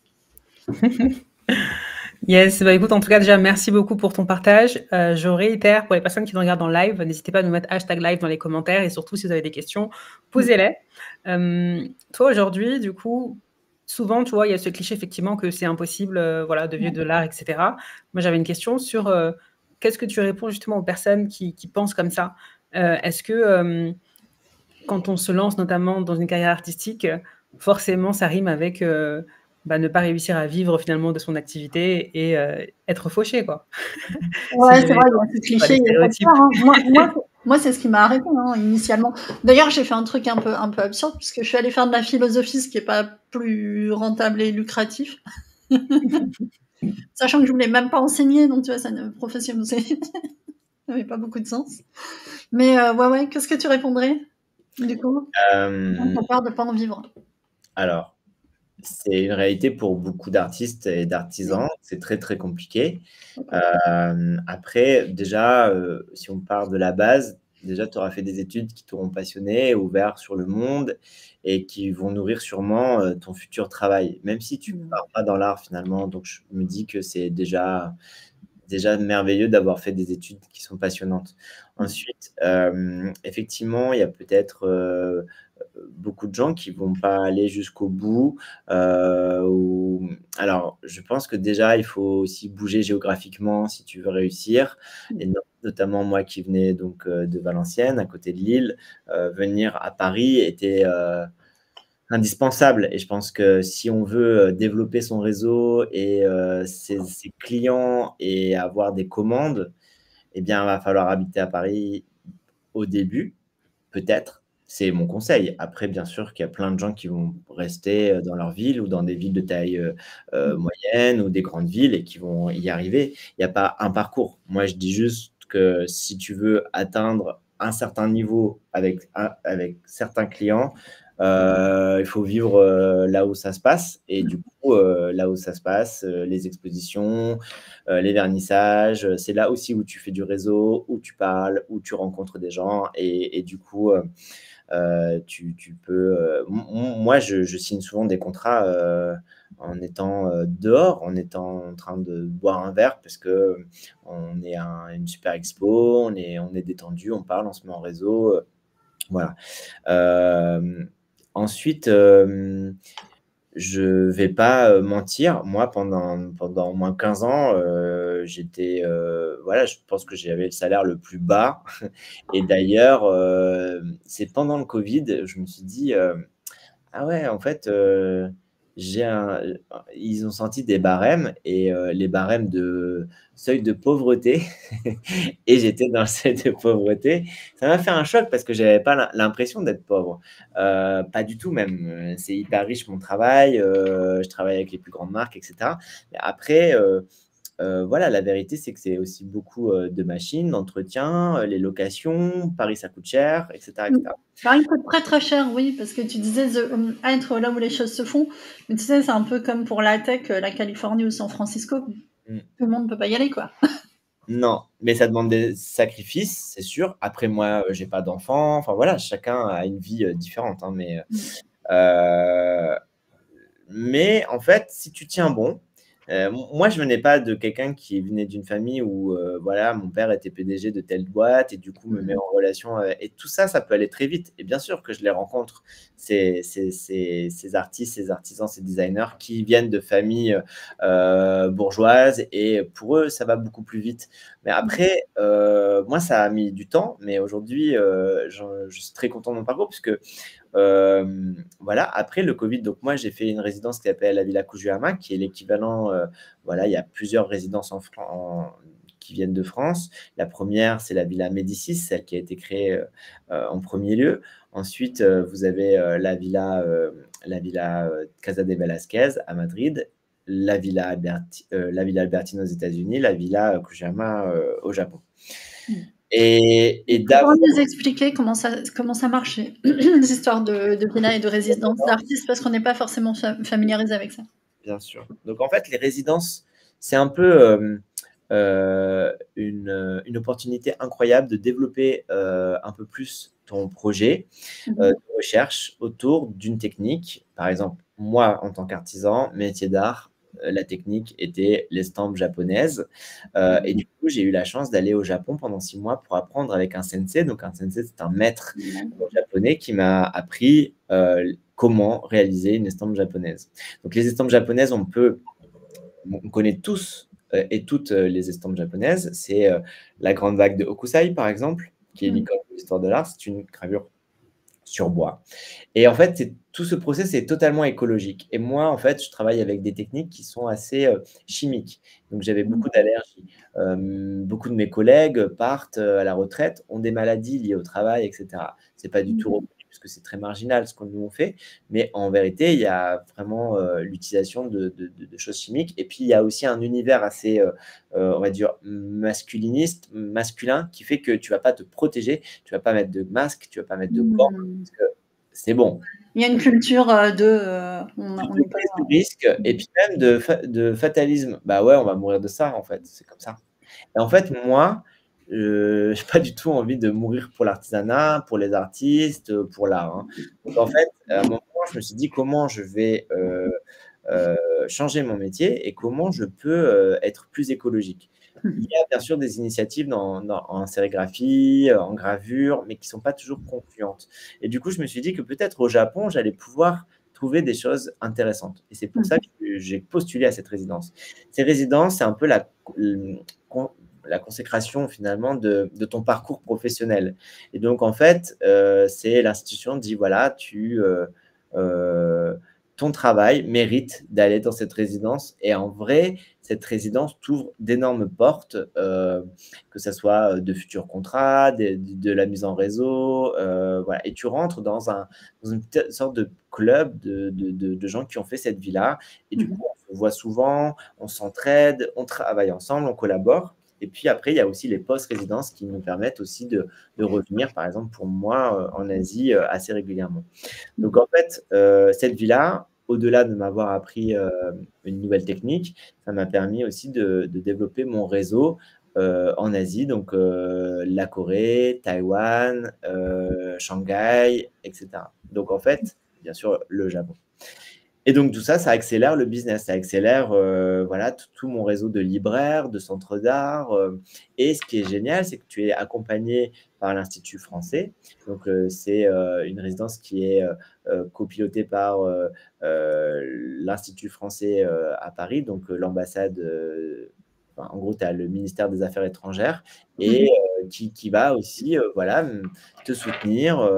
Yes, bah écoute, en tout cas, déjà, merci beaucoup pour ton partage. Je réitère pour les personnes qui nous regardent en live, n'hésitez pas à nous mettre #live dans les commentaires et surtout, si vous avez des questions, posez-les. Toi, aujourd'hui, du coup, souvent, tu vois, il y a ce cliché effectivement que c'est impossible, voilà, de vivre de l'art, etc. Moi, j'avais une question sur qu'est-ce que tu réponds justement aux personnes qui pensent comme ça? Est-ce que quand on se lance notamment dans une carrière artistique, forcément, ça rime avec ne pas réussir à vivre finalement de son activité et être fauché, quoi. Ouais, Si je c'est vais vrai, il y a ce dans les cliché, il y a pas de stéréotypes. peur, hein. Moi, c'est ce qui m'est arrêté, hein, initialement. D'ailleurs, j'ai fait un truc un peu absurde, puisque je suis allée faire de la philosophie, ce qui est pas plus rentable et lucratif. Sachant que je voulais même pas enseigner, donc tu vois, ça ne professionnel, ça n'avait pas beaucoup de sens. Mais ouais, qu'est-ce que tu répondrais, du coup? T'as peur de pas en vivre. Alors, c'est une réalité pour beaucoup d'artistes et d'artisans. C'est très, très compliqué. Après, déjà, si on part de la base, déjà, tu auras fait des études qui t'auront passionné, ouvert sur le monde et qui vont nourrir sûrement ton futur travail, même si tu ne pars pas dans l'art finalement. Donc, je me dis que c'est déjà merveilleux d'avoir fait des études qui sont passionnantes. Ensuite, effectivement, il y a peut-être beaucoup de gens qui vont pas aller jusqu'au bout. Alors, je pense que déjà, il faut aussi bouger géographiquement si tu veux réussir. Et notamment moi qui venais donc de Valenciennes, à côté de Lille, venir à Paris était indispensable. Et je pense que si on veut développer son réseau et ses clients et avoir des commandes, eh bien, il va falloir habiter à Paris au début, peut-être. C'est mon conseil. Après, bien sûr qu'il y a plein de gens qui vont rester dans leur ville ou dans des villes de taille moyenne ou des grandes villes et qui vont y arriver. Il n'y a pas un parcours. Moi, je dis juste que si tu veux atteindre un certain niveau avec certains clients, il faut vivre là où ça se passe. Et du coup, là où ça se passe, les expositions, les vernissages, c'est là aussi où tu fais du réseau, où tu parles, où tu rencontres des gens. Et du coup, tu peux. Moi, je signe souvent des contrats en étant dehors, en étant en train de boire un verre parce que on est à une super expo, on est détendu, on parle, on se met en réseau. Voilà. Ensuite, je vais pas mentir, moi pendant au moins 15 ans, j'étais, voilà, je pense que j'avais le salaire le plus bas et d'ailleurs, c'est pendant le covid, je me suis dit, ah ouais, en fait, j'ai un ils ont sorti des barèmes et les barèmes de seuil de pauvreté et j'étais dans le seuil de pauvreté. Ça m'a fait un choc parce que j'avais pas l'impression d'être pauvre, pas du tout même, c'est hyper riche mon travail, je travaille avec les plus grandes marques et cetera. Mais après, voilà, la vérité, c'est que c'est aussi beaucoup, de machines, d'entretien, les locations, Paris ça coûte cher et cetera et cetera. Paris coûte très très cher, oui, parce que tu disais être là où les choses se font, mais tu sais, c'est un peu comme pour la tech, la Californie ou San Francisco, Mmh. tout le monde ne peut pas y aller, quoi. Non, mais ça demande des sacrifices, c'est sûr. Après moi, j'ai pas d'enfant, enfin voilà, chacun a une vie, différente, hein, heu, mais en fait, si tu tiens bon, moi je venais pas de quelqu'un qui venait d'une famille où, voilà, mon père était PDG de telle boîte et du coup me met en relation, et tout ça, ça peut aller très vite et bien sûr que je les rencontre, ces artistes, ces artisans, ces designers qui viennent de familles, bourgeoises et pour eux, ça va beaucoup plus vite. Mais après, moi ça a mis du temps, mais aujourd'hui, je suis très content de mon parcours puisque voilà, après le Covid, donc moi j'ai fait une résidence qui s'appelle la Villa Kujuyama, qui est l'équivalent, voilà, il y a plusieurs résidences qui viennent de France. La première, c'est la Villa Médicis, celle qui a été créée en premier lieu. Ensuite, vous avez la villa Casa de Velasquez à Madrid, la Villa Albertine aux États-Unis, la Villa Kujuyama au Japon. Et Tu pourrais nous expliquer comment ça marche, les histoires de villas et de résidences d'artistes, parce qu'on n'est pas forcément familiarisé avec ça. Bien sûr. Donc en fait, les résidences, c'est un peu une opportunité incroyable de développer un peu plus ton projet de recherche autour d'une technique. Par exemple, moi, en tant qu'artisan, métier d'art, la technique était l'estampe japonaise. Et du coup, j'ai eu la chance d'aller au Japon pendant 6 mois pour apprendre avec un sensei. Donc un sensei, c'est un maître japonais qui m'a appris comment réaliser une estampe japonaise. Donc les estampes japonaises, on connaît tous et toutes les estampes japonaises. C'est la grande vague de Hokusai, par exemple, qui est l'icône de l'histoire de l'art. C'est une gravure sur bois. Et en fait, tout ce process est totalement écologique. Et moi, en fait, je travaille avec des techniques qui sont assez chimiques. Donc, j'avais beaucoup d'allergies. Beaucoup de mes collègues partent à la retraite, ont des maladies liées au travail, etc. C'est pas du tout reconnu puisque c'est très marginal ce qu'on nous fait. Mais en vérité, il y a vraiment l'utilisation de choses chimiques. Et puis, il y a aussi un univers assez, on va dire, masculin, qui fait que tu vas pas te protéger, tu vas pas mettre de masque, tu vas pas mettre de gants, parce que c'est bon. Il y a une culture On n'est pas de risque et puis même de fatalisme. Bah ouais, on va mourir de ça, en fait, c'est comme ça. Et en fait, moi, j'ai pas du tout envie de mourir pour l'artisanat, pour les artistes, pour l'art, hein. Donc en fait, à un moment, je me suis dit: «Comment je vais, changer mon métier et comment je peux, être plus écologique?» Il y a bien sûr des initiatives en sérigraphie, en gravure, mais qui sont pas toujours concluantes. Et du coup, je me suis dit que peut-être au Japon, j'allais pouvoir trouver des choses intéressantes. Et c'est pour ça que j'ai postulé à cette résidence. Ces résidences, c'est un peu la consécration finalement de ton parcours professionnel. Et donc, en fait, c'est l'institution dit, voilà, ton travail mérite d'aller dans cette résidence. Et en vrai, cette résidence t'ouvre d'énormes portes, que ça soit de futurs contrats, de la mise en réseau, voilà. Et tu rentres dans une sorte de club de gens qui ont fait cette vie-là. Et du coup, on se voit souvent, on s'entraide, on travaille ensemble, on collabore. Et puis après, il y a aussi les post-résidences qui nous permettent aussi de revenir, par exemple, pour moi, en Asie, assez régulièrement. Donc en fait, cette vie-là, au-delà de m'avoir appris une nouvelle technique, ça m'a permis aussi de développer mon réseau en Asie, donc la Corée, Taïwan, Shanghai, etc. Donc en fait, bien sûr, le Japon. Et donc, tout ça, ça accélère le business, ça accélère voilà, tout mon réseau de libraires, de centres d'art. Et ce qui est génial, c'est que tu es accompagné par l'Institut français. Donc, c'est une résidence qui est copilotée par l'Institut français à Paris, donc l'ambassade. Enfin, en gros, tu as le ministère des Affaires étrangères et qui va aussi voilà, te soutenir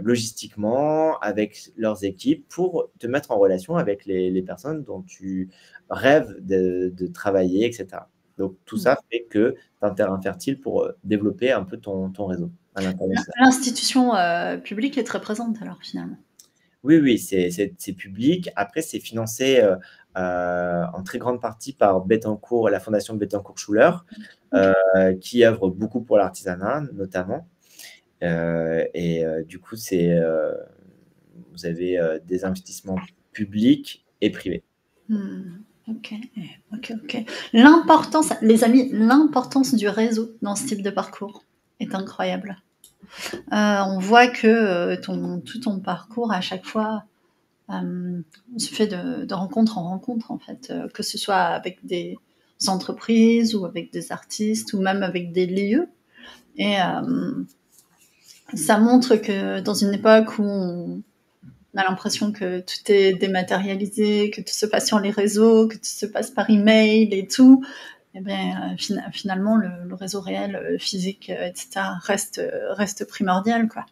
logistiquement avec leurs équipes pour te mettre en relation avec les personnes dont tu rêves de travailler, etc. Donc, tout ça fait que tu as un terrain fertile pour développer un peu ton réseau à l'international. L'institution publique est très présente alors finalement. Oui, oui, c'est public. Après, c'est financé en très grande partie par Bettencourt, la fondation Bettencourt-Schuller, qui œuvre beaucoup pour l'artisanat, notamment. Du coup, vous avez des investissements publics et privés. Ok. L'importance, les amis, l'importance du réseau dans ce type de parcours est incroyable. On voit que tout ton parcours, à chaque fois, se fait de rencontre en rencontre, en fait, que ce soit avec des entreprises ou avec des artistes ou même avec des lieux. Et ça montre que dans une époque où on a l'impression que tout est dématérialisé, que tout se passe sur les réseaux, que tout se passe par email et tout, eh bien, finalement, le réseau réel, physique, etc., reste primordial, quoi.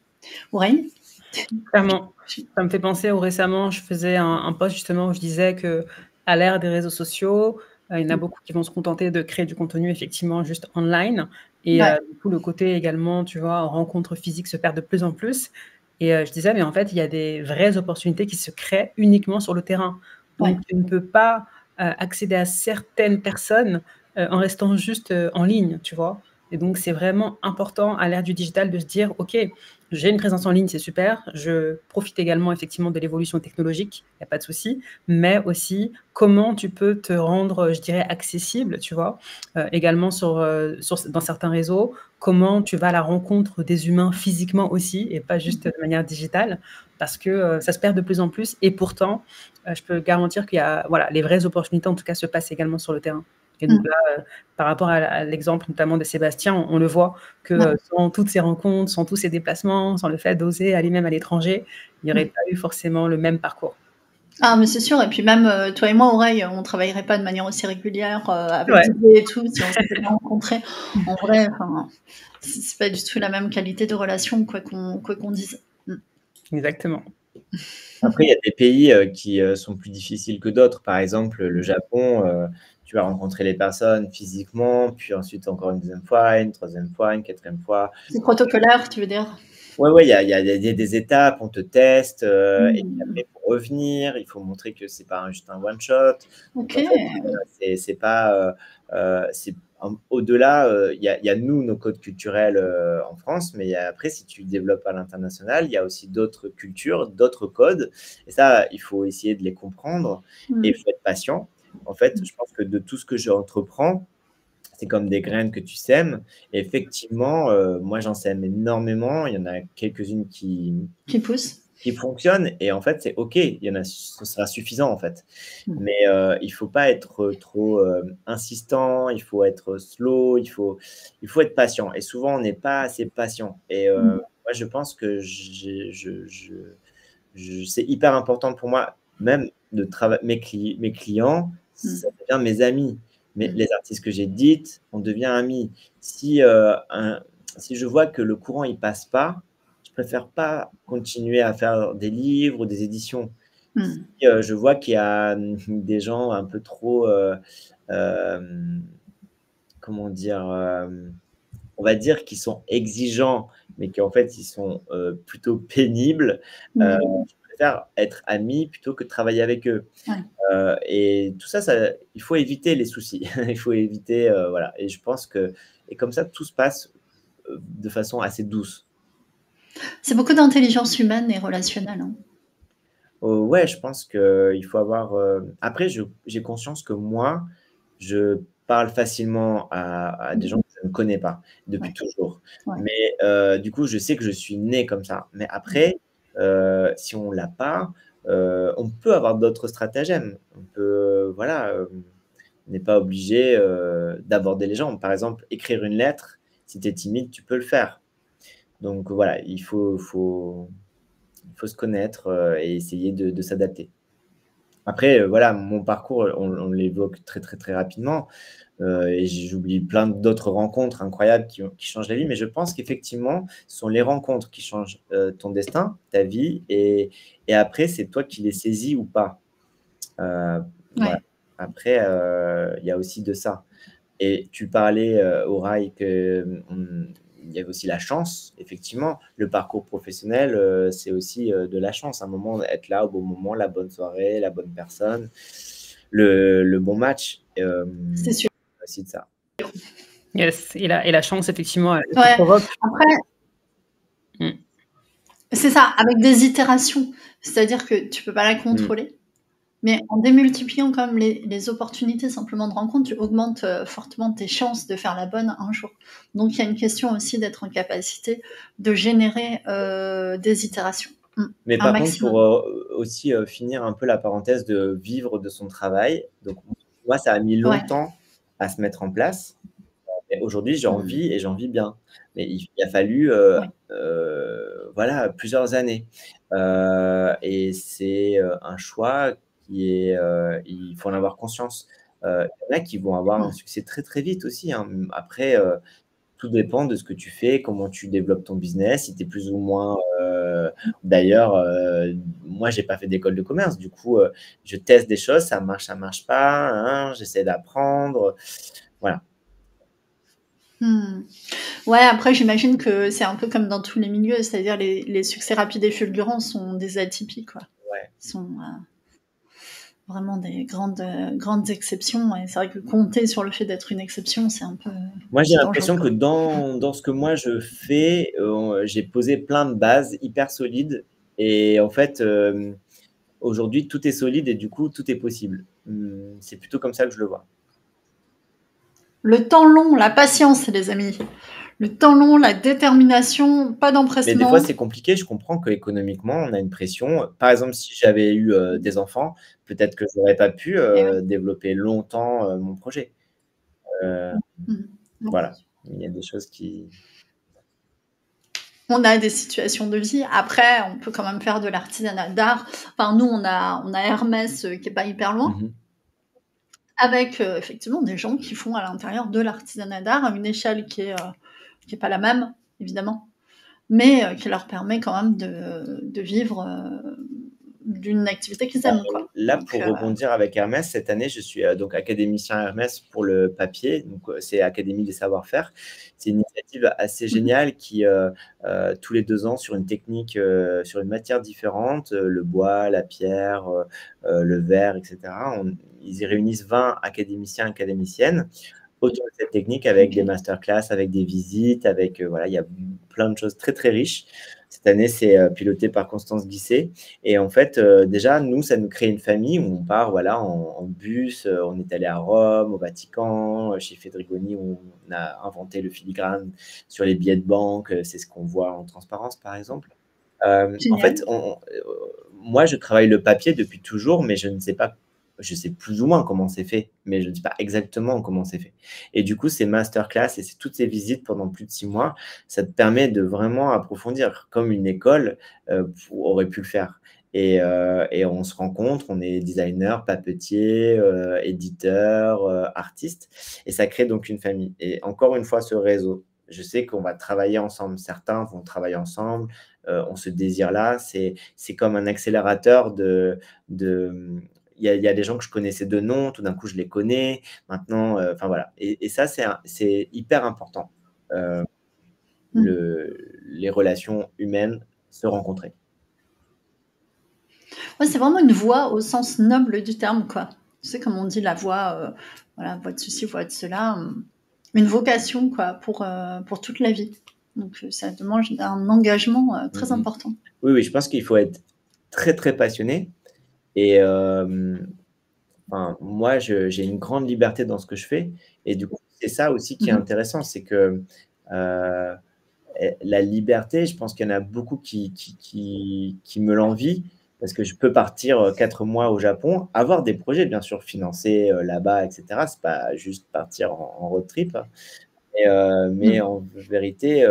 Aurélie ? Clairement. Ça me fait penser où récemment, je faisais un post justement où je disais qu'à l'ère des réseaux sociaux, il y en a beaucoup qui vont se contenter de créer du contenu effectivement juste online. Et du coup, le côté également, tu vois, rencontre physique se perd de plus en plus. Et je disais, mais en fait, il y a des vraies opportunités qui se créent uniquement sur le terrain. Donc, tu ne peux pas accéder à certaines personnes en restant juste en ligne, tu vois. Et donc, c'est vraiment important à l'ère du digital de se dire, OK, j'ai une présence en ligne, c'est super. Je profite également effectivement de l'évolution technologique, il n'y a pas de souci. Mais aussi, comment tu peux te rendre, je dirais, accessible, tu vois, également dans certains réseaux. Comment tu vas à la rencontre des humains physiquement aussi et pas juste de manière digitale, parce que ça se perd de plus en plus. Et pourtant, je peux garantir qu'il y a, voilà, les vraies opportunités, en tout cas, se passent également sur le terrain. Et donc là, par rapport à l'exemple notamment de Sébastien, on le voit que sans toutes ces rencontres, sans tous ces déplacements, sans le fait d'oser aller même à l'étranger, il n'y aurait pas eu forcément le même parcours. Ah, mais c'est sûr. Et puis même toi et moi, Aurélie, on ne travaillerait pas de manière aussi régulière avec Didier et tout si on s'était pas rencontrés. En vrai, c'est pas du tout la même qualité de relation, quoi qu'on dise. Exactement. Après, il y a des pays qui sont plus difficiles que d'autres. Par exemple, le Japon, tu vas rencontrer les personnes physiquement, puis ensuite encore une deuxième fois, une troisième fois, une quatrième fois. C'est protocolaire, tu veux dire? Ouais, il y a des étapes, on te teste, et puis après, pour revenir, il faut montrer que c'est pas juste un one shot. Ok. En fait, c'est pas, au-delà, il y a nous, nos codes culturels en France, mais après, si tu développes à l'international, il y a aussi d'autres cultures, d'autres codes. Et ça, il faut essayer de les comprendre et il faut être patient. En fait, je pense que de tout ce que j'entreprends, c'est comme des graines que tu sèmes. Et effectivement, moi, j'en sème énormément. Il y en a quelques-unes qui poussent. Qui fonctionnent. Et en fait, c'est OK. Il y en a, ce sera suffisant, en fait. Mais il ne faut pas être trop insistant. Il faut être slow. Il faut être patient. Et souvent, on n'est pas assez patient. Et moi, je pense que c'est hyper important pour moi, même de mes clients, ça devient mes amis. Mais les artistes que j'ai dites, on devient amis. Si je vois que le courant il passe pas, je préfère pas continuer à faire des livres ou des éditions. Si je vois qu'il y a des gens un peu trop, comment dire, on va dire qu'ils sont exigeants, mais qu'en fait ils sont plutôt pénibles, je préfère être ami plutôt que de travailler avec eux. Et tout ça, il faut éviter les soucis. Il faut éviter, voilà. Et je pense et comme ça, tout se passe de façon assez douce. C'est beaucoup d'intelligence humaine et relationnelle. Hein. Ouais, je pense qu'il faut avoir. Après, j'ai conscience que moi, je parle facilement à des gens que je ne connais pas depuis toujours. Mais du coup, je sais que je suis né comme ça. Mais après, si on ne l'a pas, on peut avoir d'autres stratagèmes. On peut, voilà, on n'est pas obligé d'aborder les gens. Par exemple, écrire une lettre, si tu es timide, tu peux le faire. Donc voilà, il faut se connaître et essayer de s'adapter. Après, voilà, mon parcours, on l'évoque très, très, très rapidement. Et j'oublie plein d'autres rencontres incroyables qui changent la vie. Mais je pense qu'effectivement, ce sont les rencontres qui changent ton destin, ta vie. Et après, c'est toi qui les saisis ou pas. Voilà. Ouais. Après, il y a aussi de ça. Et tu parlais, Horaï, qu'il y avait aussi la chance. Effectivement, le parcours professionnel, c'est aussi de la chance. À un moment, être là au bon moment, la bonne soirée, la bonne personne, le bon match. C'est sûr. Aussi de ça. Yes, et la chance, effectivement, elle Ouais. provoque. Après, c'est ça, avec des itérations. C'est-à-dire que tu peux pas la contrôler. Mais en démultipliant quand même les opportunités simplement de rencontre, tu augmentes fortement tes chances de faire la bonne un jour. Donc il y a une question aussi d'être en capacité de générer des itérations. Mais par contre, pour aussi finir un peu la parenthèse de vivre de son travail, donc moi, ça a mis longtemps à se mettre en place. Et aujourd'hui, j'en vis et j'en vis bien. Mais il a fallu voilà, plusieurs années. Et c'est un choix qui est, il faut en avoir conscience. Il y en a qui vont avoir un succès très, très vite aussi, hein. Après, tout dépend de ce que tu fais, comment tu développes ton business, si tu es plus ou moins… D'ailleurs, moi, j'ai pas fait d'école de commerce. Du coup, je teste des choses, ça marche pas, hein, j'essaie d'apprendre. Voilà. Ouais, après, j'imagine que c'est un peu comme dans tous les milieux, c'est-à-dire les succès rapides et fulgurants sont des atypiques, quoi. Ouais. Sont vraiment des grandes exceptions. Et c'est vrai que compter sur le fait d'être une exception, c'est un peu… Moi, j'ai l'impression que dans ce que moi je fais, j'ai posé plein de bases hyper solides. Et en fait, aujourd'hui, tout est solide et du coup, tout est possible. C'est plutôt comme ça que je le vois. Le temps long, la patience, les amis. Le temps long, la détermination, pas d'empressement. Mais des fois, c'est compliqué. Je comprends qu'économiquement, on a une pression. Par exemple, si j'avais eu des enfants, peut-être que je n'aurais pas pu développer longtemps mon projet. Voilà, il y a des choses qui… On a des situations de vie. Après, on peut quand même faire de l'artisanat d'art. Enfin, nous, on a Hermès qui est pas hyper loin. Avec effectivement des gens qui font à l'intérieur de l'artisanat d'art à une échelle qui est pas la même, évidemment, mais qui leur permet quand même de vivre d'une activité qu'ils aiment, quoi. Là, pour rebondir avec Hermès, cette année, je suis donc académicien Hermès pour le papier. Donc, c'est Académie des savoir-faire. C'est une initiative assez géniale qui, tous les 2 ans, sur une technique, sur une matière différente, le bois, la pierre, le verre, etc., ils y réunissent 20 académiciens, académiciennes autour de cette technique avec des masterclass, avec des visites, avec, voilà, il y a plein de choses très, très riches. Cette année, c'est piloté par Constance Guisset. Et en fait, déjà, nous, ça nous crée une famille où on part voilà, en bus. On est allé à Rome, au Vatican, chez Fedrigoni, où on a inventé le filigrane sur les billets de banque. C'est ce qu'on voit en transparence, par exemple. En fait, moi, je travaille le papier depuis toujours, mais je ne sais pas. Je sais plus ou moins comment c'est fait, mais je ne sais pas exactement comment c'est fait. Et du coup, ces masterclass et toutes ces visites pendant plus de 6 mois, ça te permet de vraiment approfondir, comme une école aurait pu le faire. Et on se rencontre, on est designer, papetier, éditeur, artiste, et ça crée donc une famille. Et encore une fois, ce réseau, je sais qu'on va travailler ensemble. Certains vont travailler ensemble, on se désire là. C'est comme un accélérateur il y a des gens que je connaissais de nom, tout d'un coup, je les connais. Maintenant, enfin voilà. Et ça, c'est hyper important. Les relations humaines, se rencontrer. Ouais, c'est vraiment une voie au sens noble du terme, quoi. Tu sais, comme on dit, la voie, voilà, voie de ceci, voie de cela. Une vocation, quoi, pour toute la vie. Donc, ça demande un engagement très important. Oui, oui, je pense qu'il faut être très, très passionné. Et moi, j'ai une grande liberté dans ce que je fais. Et du coup, c'est ça aussi qui est intéressant, c'est que la liberté, je pense qu'il y en a beaucoup qui me l'envient parce que je peux partir 4 mois au Japon, avoir des projets, bien sûr, financés là-bas, etc. C'est pas juste partir en road trip. Mais en vérité,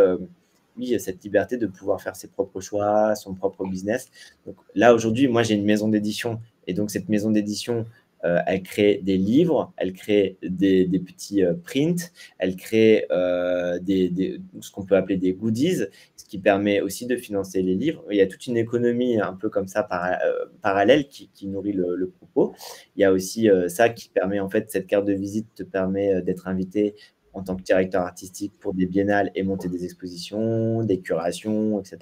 oui, il y a cette liberté de pouvoir faire ses propres choix, son propre business. Donc là, aujourd'hui, moi, j'ai une maison d'édition. Et donc, cette maison d'édition, elle crée des livres, elle crée des petits prints, elle crée ce qu'on peut appeler des goodies, ce qui permet aussi de financer les livres. Il y a toute une économie un peu comme ça parallèle qui nourrit le propos. Il y a aussi ça qui permet, en fait, cette carte de visite te permet d'être invité en tant que directeur artistique pour des biennales et monter des expositions, des curations, etc.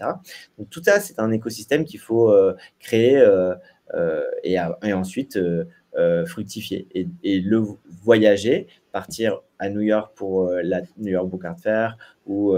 Donc tout ça, c'est un écosystème qu'il faut créer et ensuite fructifier. Et le voyager, partir à New York pour la New York Book Art Fair ou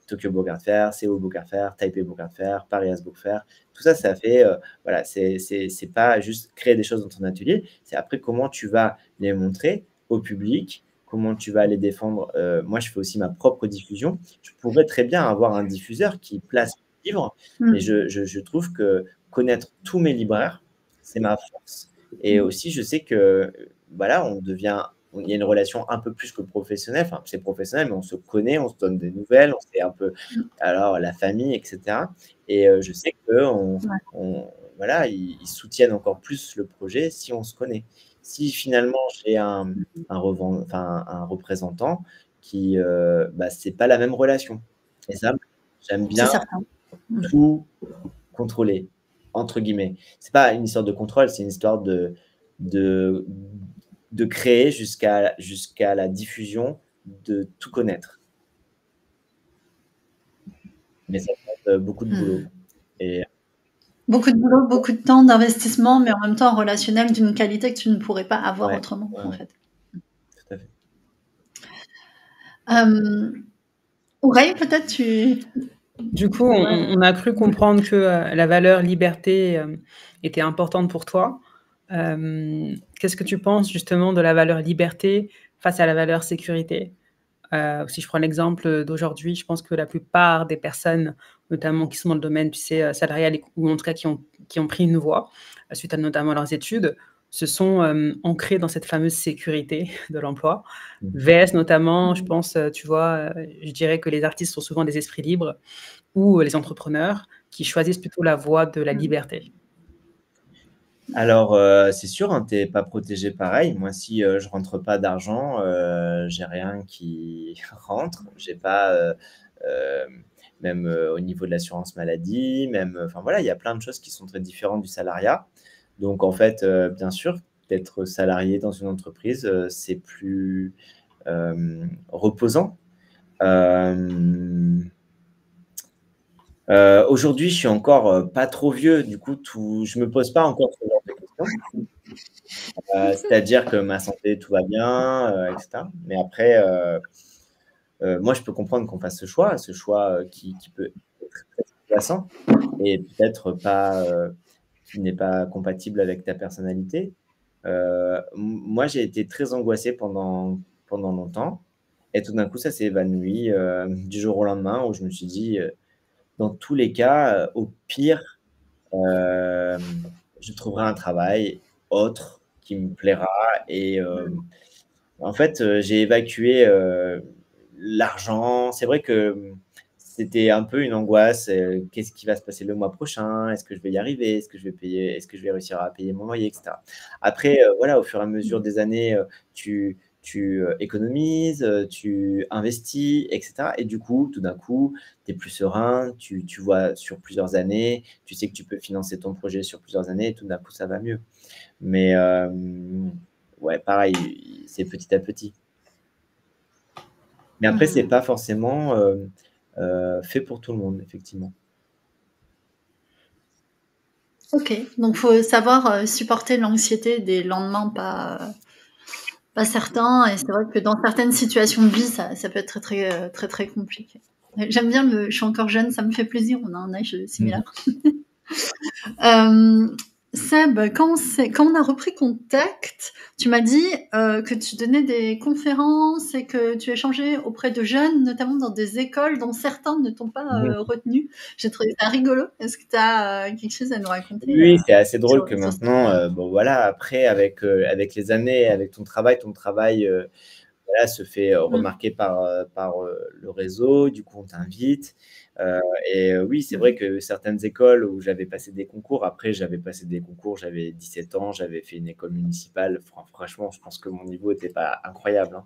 Tokyo Book Art Fair, Séoul Book Art Fair, Taipei Book Art Fair, Paris Book Fair, tout ça, ça fait, voilà, c'est pas juste créer des choses dans ton atelier, c'est après comment tu vas les montrer au public, comment tu vas les défendre. Moi, je fais aussi ma propre diffusion. Je pourrais très bien avoir un diffuseur qui place mes livres, mais je trouve que connaître tous mes libraires, c'est ma force. Et aussi, je sais que, voilà, il y a une relation un peu plus que professionnelle. Enfin, c'est professionnel, mais on se connaît, on se donne des nouvelles, on sait un peu, alors, la famille, etc. Et je sais que voilà, ils soutiennent encore plus le projet si on se connaît. Si finalement j'ai un représentant qui, c'est pas la même relation. Et ça, j'aime bien tout contrôler, entre guillemets. C'est pas une histoire de contrôle, c'est une histoire de créer jusqu'à la diffusion, de tout connaître. Mais ça demande beaucoup de boulot. Et beaucoup de boulot, beaucoup de temps, d'investissement, mais en même temps relationnel d'une qualité que tu ne pourrais pas avoir autrement, en fait. Tout à fait. Aurèle, peut-être tu... Du coup, on a cru comprendre que la valeur liberté était importante pour toi. Qu'est-ce que tu penses justement de la valeur liberté face à la valeur sécurité? Si je prends l'exemple d'aujourd'hui, je pense que la plupart des personnes, notamment qui sont dans le domaine, tu sais, salarial, ou en tout cas qui ont pris une voie, suite à notamment leurs études, se sont ancrés dans cette fameuse sécurité de l'emploi. VS notamment, je pense, tu vois, je dirais que les artistes sont souvent des esprits libres, ou les entrepreneurs qui choisissent plutôt la voie de la liberté. Alors, c'est sûr, hein, tu n'es pas protégé pareil. Moi, si je rentre pas d'argent, j'ai rien qui rentre. J'ai pas, même au niveau de l'assurance maladie, même, enfin voilà, il y a plein de choses qui sont très différentes du salariat. Donc, en fait, bien sûr, d'être salarié dans une entreprise, c'est plus reposant. Aujourd'hui, je suis encore pas trop vieux, du coup, je me pose pas encore ce genre de questions. C'est-à-dire que ma santé, tout va bien, etc. Mais après, moi, je peux comprendre qu'on fasse ce choix qui peut être très intéressant et peut-être pas, qui n'est pas compatible avec ta personnalité. Moi, j'ai été très angoissé pendant longtemps, et tout d'un coup, ça s'est évanoui du jour au lendemain, où je me suis dit, dans tous les cas, au pire, je trouverai un travail autre qui me plaira. Et en fait, j'ai évacué l'argent. C'est vrai que c'était un peu une angoisse. Qu'est-ce qui va se passer le mois prochain? Est-ce que je vais y arriver? Est-ce que je vais payer? Est-ce que je vais réussir à payer mon loyer, etc. Après, voilà, au fur et à mesure des années, tu économises, tu investis, etc. Et du coup, tout d'un coup, tu es plus serein, tu vois sur plusieurs années, tu sais que tu peux financer ton projet sur plusieurs années, et tout d'un coup, ça va mieux. Mais ouais, pareil, c'est petit à petit. Mais après, c'est pas forcément fait pour tout le monde, effectivement. Ok, donc il faut savoir supporter l'anxiété des lendemains pas certains, et c'est vrai que dans certaines situations de vie, ça peut être très compliqué. J'aime bien je suis encore jeune, ça me fait plaisir, on a un âge similaire. Seb, quand on a repris contact, tu m'as dit que tu donnais des conférences et que tu échangeais auprès de jeunes, notamment dans des écoles dont certains ne t'ont pas retenu. J'ai trouvé ça rigolo. Est-ce que tu as quelque chose à nous raconter Oui, c'est assez drôle que sur maintenant, bon voilà, après avec les années, avec ton travail voilà, se fait remarquer par le réseau. Du coup, on t'invite. Oui, c'est vrai que certaines écoles où j'avais passé des concours, après j'avais passé des concours, j'avais 17 ans, j'avais fait une école municipale. Franchement, je pense que mon niveau n'était pas incroyable, hein.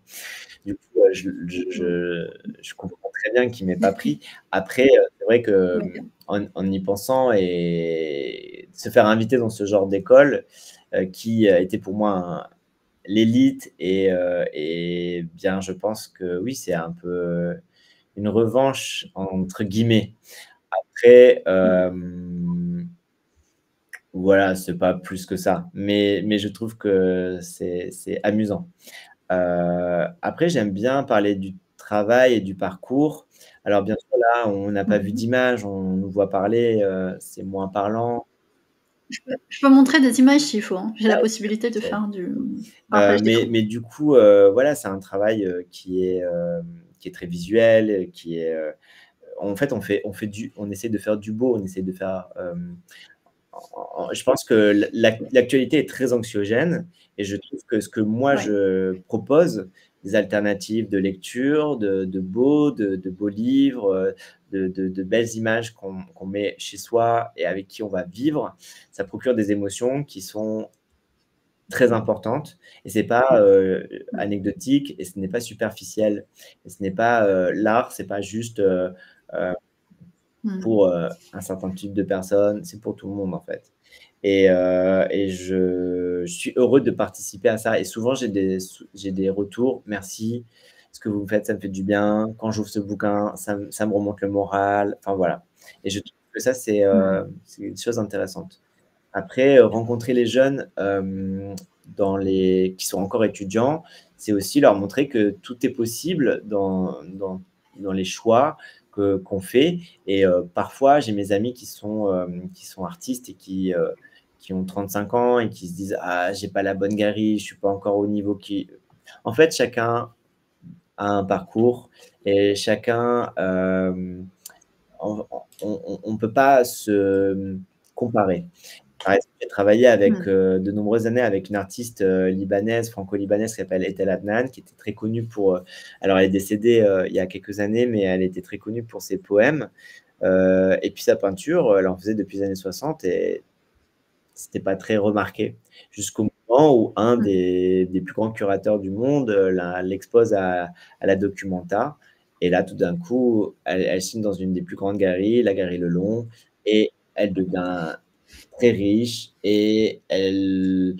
Du coup, je comprends très bien qu'il ne m'ait pas pris. Après, c'est vrai que en y pensant et se faire inviter dans ce genre d'école qui était pour moi l'élite et bien, je pense que oui, c'est un peu une revanche entre guillemets. Après, voilà, c'est pas plus que ça, mais je trouve que c'est amusant. Après, j'aime bien parler du travail et du parcours. Alors bien sûr, là, on n'a pas vu d'image, on nous voit parler, c'est moins parlant. Je peux montrer des images s'il faut, hein. J'ai la Ouais, possibilité de c'est faire du partage d'écran. mais du coup, voilà, c'est un travail qui est très visuel, qui est, en fait, on essaie de faire du beau, on essaie de faire, je pense que l'actualité est très anxiogène et je trouve que ce que moi je propose, des alternatives de lecture, de beaux livres, de belles images qu'on met chez soi et avec qui on va vivre, ça procure des émotions qui sont très importantes et c'est pas anecdotique et ce n'est pas superficiel et ce n'est pas l'art, c'est pas juste pour un certain type de personnes, c'est pour tout le monde en fait. Et je suis heureux de participer à ça. Et souvent, j'ai des retours. Merci. Ce que vous me faites, ça me fait du bien. Quand j'ouvre ce bouquin, ça me remonte le moral. Enfin, voilà. Et je trouve que ça, c'est une chose intéressante. Après, rencontrer les jeunes qui sont encore étudiants, c'est aussi leur montrer que tout est possible dans les choix qu'on fait. Et parfois, j'ai mes amis qui sont artistes et qui ont 35 ans et qui se disent: «Ah, j'ai pas la bonne galerie, je suis pas encore au niveau qui…» En fait, chacun a un parcours et chacun, on peut pas se comparer. Par exemple, j'ai travaillé avec de nombreuses années avec une artiste libanaise, franco-libanaise qui s'appelle Etel Adnan, qui était très connue pour. Alors, elle est décédée il y a quelques années, mais elle était très connue pour ses poèmes. Et puis sa peinture, elle en faisait depuis les années 60 et c'était pas très remarqué. Jusqu'au moment où un des plus grands curateurs du monde l'expose à la Documenta. Et là, tout d'un coup, elle signe dans une des plus grandes galeries, la Galerie Le Long, et elle devient très riche et elle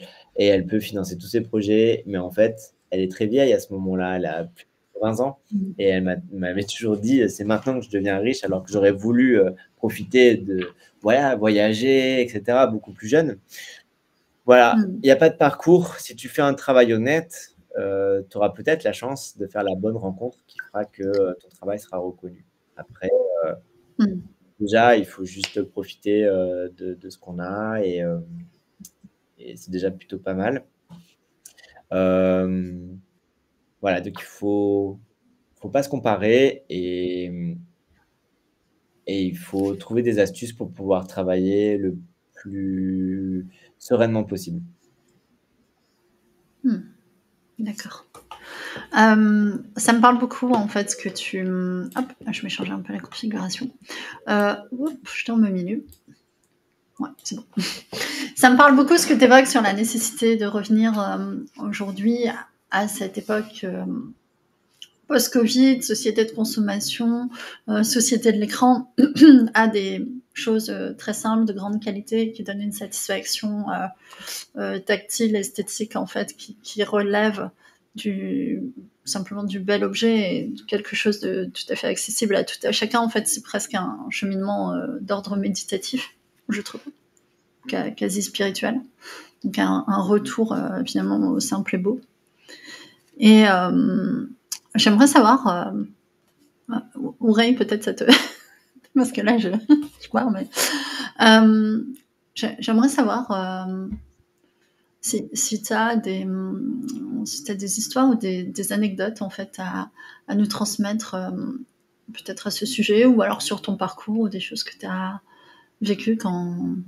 peut financer tous ses projets. Mais en fait, elle est très vieille à ce moment-là. Elle a plus de 20 ans. Et elle m'avait toujours dit: «C'est maintenant que je deviens riche», alors que j'aurais voulu profiter de voilà, voyager, et cetera, beaucoup plus jeune. Voilà, il y a pas de parcours. Si tu fais un travail honnête, tu auras peut-être la chance de faire la bonne rencontre qui fera que ton travail sera reconnu. Après, déjà, il faut juste profiter de ce qu'on a et c'est déjà plutôt pas mal. Voilà, donc il faut pas se comparer et il faut trouver des astuces pour pouvoir travailler le plus sereinement possible. D'accord. Ça me parle beaucoup en fait ce que tu... Hop, je vais changer un peu la configuration. Je tombe au milieu. Ouais, c'est bon. Ça me parle beaucoup ce que tu évoques sur la nécessité de revenir aujourd'hui à cette époque post-Covid, société de consommation, société de l'écran, à des choses très simples, de grande qualité, qui donnent une satisfaction tactile, esthétique, en fait, qui relève simplement du bel objet et de quelque chose de tout à fait accessible à tout à chacun. En fait, c'est presque un cheminement d'ordre méditatif, je trouve, quasi spirituel. Donc un retour finalement au simple et beau. Et j'aimerais savoir, Ourey, peut-être ça te... parce que là, je pars, mais... J'aimerais savoir si tu as des histoires ou des anecdotes en fait à nous transmettre peut-être à ce sujet ou alors sur ton parcours ou des choses que tu as vécues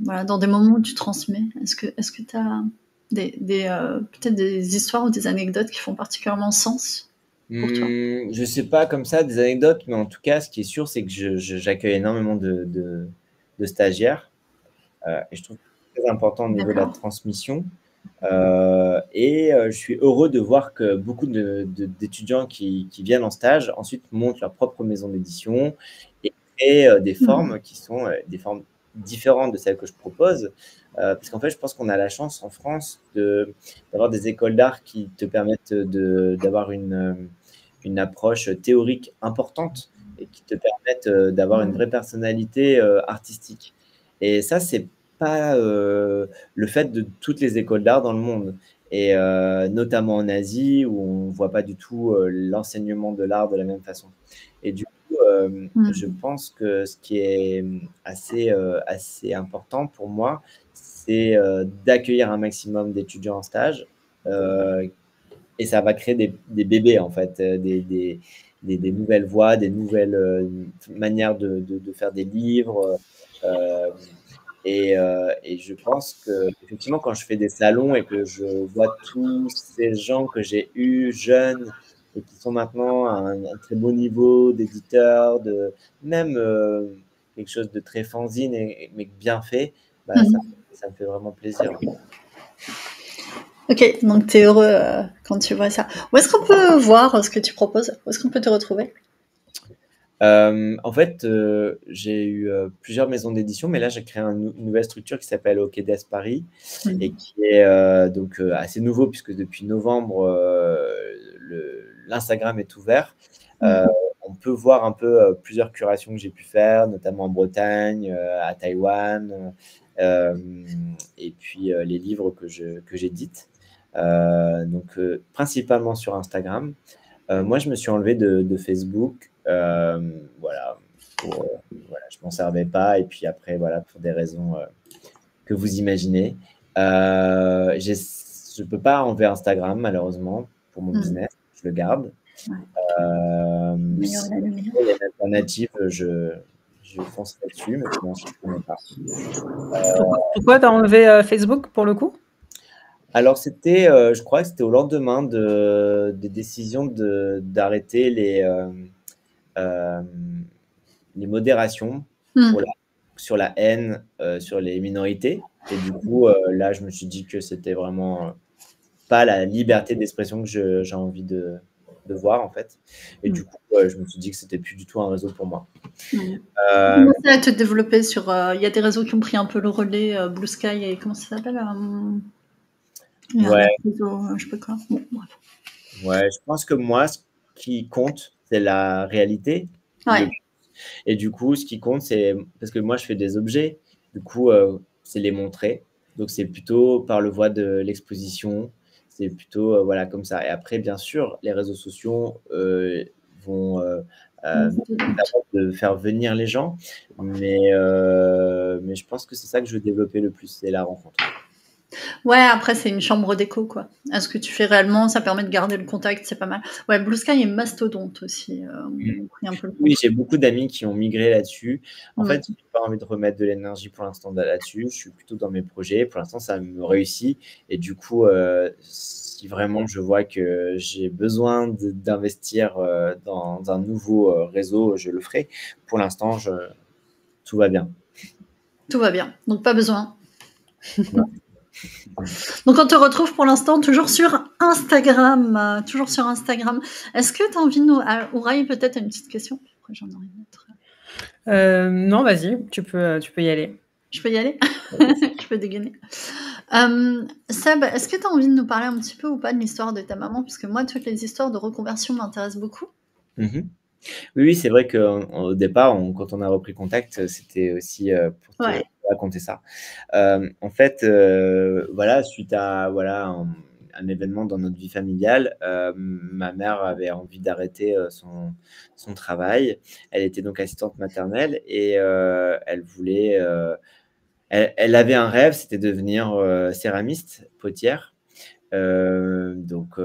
voilà, dans des moments où tu transmets. Est-ce que tu as peut-être des histoires ou des anecdotes qui font particulièrement sens pour toi? Je sais pas comme ça des anecdotes, mais en tout cas, ce qui est sûr, c'est que j'accueille énormément de stagiaires et je trouve que c'est très important au niveau de la D'accord. transmission. Je suis heureux de voir que beaucoup d'étudiants qui viennent en stage ensuite montent leur propre maison d'édition et créent des formes qui sont des formes différentes de celles que je propose. Parce qu'en fait, je pense qu'on a la chance en France d'avoir des écoles d'art qui te permettent d'avoir une approche théorique importante et qui te permettent d'avoir une vraie personnalité artistique. Et ça, c'est pas le fait de toutes les écoles d'art dans le monde. Et notamment en Asie, où on voit pas du tout l'enseignement de l'art de la même façon. Et du coup, je pense que ce qui est assez important pour moi, c'est d'accueillir un maximum d'étudiants en stage. Et ça va créer des bébés, en fait, des nouvelles voies, des nouvelles manières de faire des livres. Et je pense que effectivement, quand je fais des salons et que je vois tous ces gens que j'ai eus jeunes et qui sont maintenant à un très beau niveau d'éditeur, même quelque chose de très fanzine, mais bien fait, bah, ça me fait vraiment plaisir. Ok, donc tu es heureux quand tu vois ça. Où est-ce qu'on peut voir ce que tu proposes? Où est-ce qu'on peut te retrouver? En fait, j'ai eu plusieurs maisons d'édition, mais là, j'ai créé une nouvelle structure qui s'appelle Au Quai d'Est Paris et qui est donc assez nouveau puisque depuis novembre, l'Instagram est ouvert. On peut voir un peu plusieurs curations que j'ai pu faire, notamment en Bretagne, à Taïwan, et puis les livres que j'édite. Donc, principalement sur Instagram. Moi, je me suis enlevé de Facebook. Voilà, voilà, je m'en servais pas. Et puis après, voilà, pour des raisons que vous imaginez. Je peux pas enlever Instagram, malheureusement, pour mon business. Je le garde. Meilleur Si la lumière. il y a une alternative, je foncerai dessus, mais sinon, je ne connais pas. Pourquoi tu as enlevé Facebook pour le coup? Alors, je crois que c'était au lendemain des décisions d'arrêter les modérations sur la haine sur les minorités. Et du coup, là, je me suis dit que c'était vraiment pas la liberté d'expression que j'ai envie de voir, en fait. Et du coup, je me suis dit que c'était plus du tout un réseau pour moi. Commencer à te développer sur. Il y a des réseaux qui ont pris un peu le relais, Blue Sky et comment ça s'appelle il y a un autre réseau, je sais pas quoi. Bon, bref. Ouais, je pense que moi, ce qui compte, c'est la réalité. Ouais. Et du coup, ce qui compte, c'est parce que moi, je fais des objets. Du coup, c'est les montrer. Donc, c'est plutôt par le voie de l'exposition. C'est plutôt voilà, comme ça. Et après, bien sûr, les réseaux sociaux vont de faire venir les gens. Mais je pense que c'est ça que je veux développer le plus, c'est la rencontre. Ouais, après, c'est une chambre d'écho, quoi. Est-ce que tu fais réellement? Ça permet de garder le contact, c'est pas mal. Ouais, Blue Sky et Mastodonte aussi. Ont pris un peu le Oui, contrôle. j'ai beaucoup d'amis qui ont migré là-dessus. En fait, je n'ai pas envie de remettre de l'énergie pour l'instant là-dessus. Je suis plutôt dans mes projets. Pour l'instant, ça me réussit. Et du coup, si vraiment je vois que j'ai besoin d'investir dans un nouveau réseau, je le ferai. Pour l'instant, tout va bien. Tout va bien, donc pas besoin. Donc on te retrouve pour l'instant toujours sur Instagram. Est-ce que tu as envie de nous... Ouraï, peut-être une petite question? Après, j'en aurai une autre. Non, vas-y, tu peux y aller. Je peux y aller? Je peux dégainer. Seb, est-ce que tu as envie de nous parler un petit peu ou pas de l'histoire de ta maman? Puisque moi, toutes les histoires de reconversion m'intéressent beaucoup. Oui, c'est vrai qu'au départ, quand on a repris contact, c'était aussi pour te raconter ça. En fait, voilà, suite à voilà, un événement dans notre vie familiale, ma mère avait envie d'arrêter son travail. Elle était donc assistante maternelle et elle voulait elle avait un rêve, c'était de devenir céramiste, potière. Donc,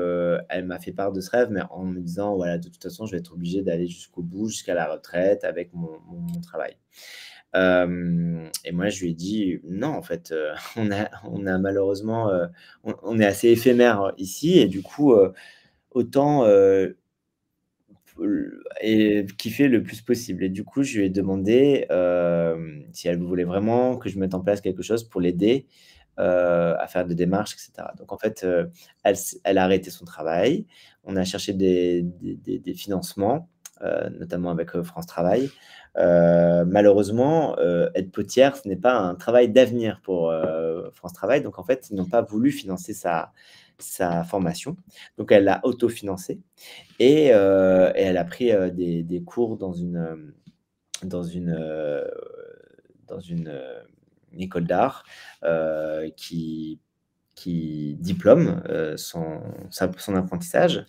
elle m'a fait part de ce rêve, mais en me disant, voilà, de toute façon, je vais être obligée d'aller jusqu'au bout, jusqu'à la retraite avec mon travail. Et moi, je lui ai dit, non, en fait, on a malheureusement, on est assez éphémère ici, et du coup, autant et kiffer le plus possible. Et du coup, je lui ai demandé si elle voulait vraiment que je mette en place quelque chose pour l'aider à faire des démarches, etc. Donc en fait, elle a arrêté son travail. On a cherché des financements, notamment avec France Travail. Malheureusement, être potière, ce n'est pas un travail d'avenir pour France Travail. Donc en fait, ils n'ont pas voulu financer sa formation. Donc elle l'a autofinancé. Et elle a pris des cours dans dans une, euh, une école d'art qui diplôme son apprentissage.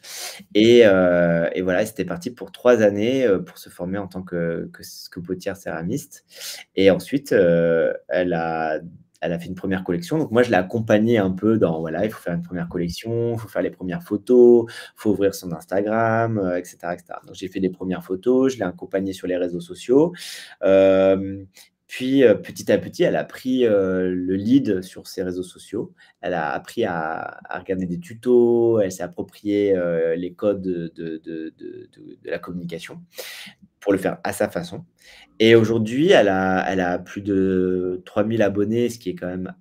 Et voilà, c'était parti pour 3 années pour se former en tant que potière céramiste. Et ensuite, elle a fait une première collection. Donc moi, je l'ai accompagnée un peu dans, voilà, il faut faire une première collection, il faut faire les premières photos, il faut ouvrir son Instagram, etc., etc. Donc j'ai fait les premières photos, je l'ai accompagnée sur les réseaux sociaux. Puis petit à petit, elle a pris le lead sur ses réseaux sociaux. Elle a appris à regarder des tutos, elle s'est approprié les codes de la communication pour le faire à sa façon. Et aujourd'hui, elle a plus de 3000 abonnés, ce qui est quand même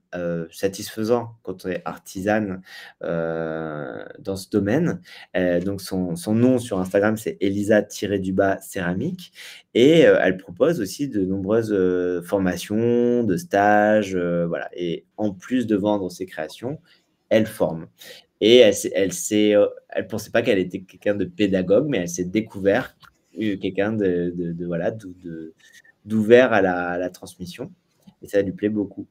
satisfaisant quand on est artisane dans ce domaine. Donc son nom sur Instagram, c'est Elisa-céramique. Et elle propose aussi de nombreuses formations, de stages, voilà. Et en plus de vendre ses créations, elle forme. Et elle pensait pas qu'elle était quelqu'un de pédagogue, mais elle s'est découvert quelqu'un voilà, d'ouvert à la transmission. Et ça lui plaît beaucoup.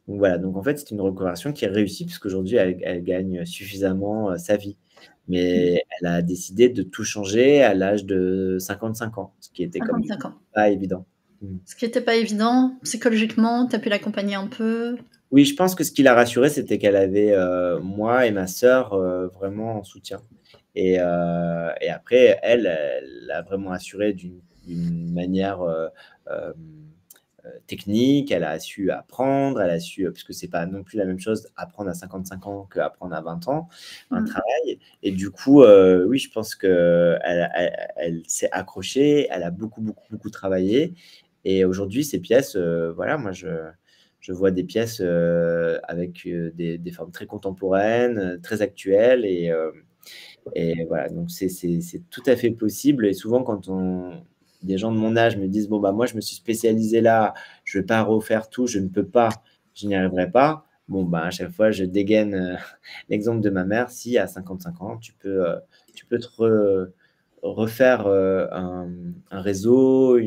Donc voilà, donc en fait, c'est une reconversion qui est réussie puisqu'aujourd'hui, elle gagne suffisamment sa vie. Mais elle a décidé de tout changer à l'âge de 55 ans, ce qui était quand même 55 ans. pas évident. Ce qui n'était pas évident, psychologiquement, tu as pu l'accompagner un peu? Oui, je pense que ce qui l'a rassurée, c'était qu'elle avait moi et ma sœur vraiment en soutien. Et après, elle l'a vraiment assuré d'une manière technique. Elle a su apprendre, elle a su, parce que c'est pas non plus la même chose apprendre à 55 ans qu'apprendre à 20 ans, un travail. Et du coup, oui, je pense qu'elle s'est accrochée, elle a beaucoup, beaucoup, beaucoup travaillé. Et aujourd'hui, ces pièces, voilà, moi, je vois des pièces avec des formes très contemporaines, très actuelles. Et voilà, donc c'est tout à fait possible. Et souvent, quand des gens de mon âge me disent, bon, bah, moi, je me suis spécialisé là, je ne vais pas refaire tout, je ne peux pas, je n'y arriverai pas. Bon, bah, à chaque fois, je dégaine l'exemple de ma mère. Si à 55 ans, tu peux refaire un réseau,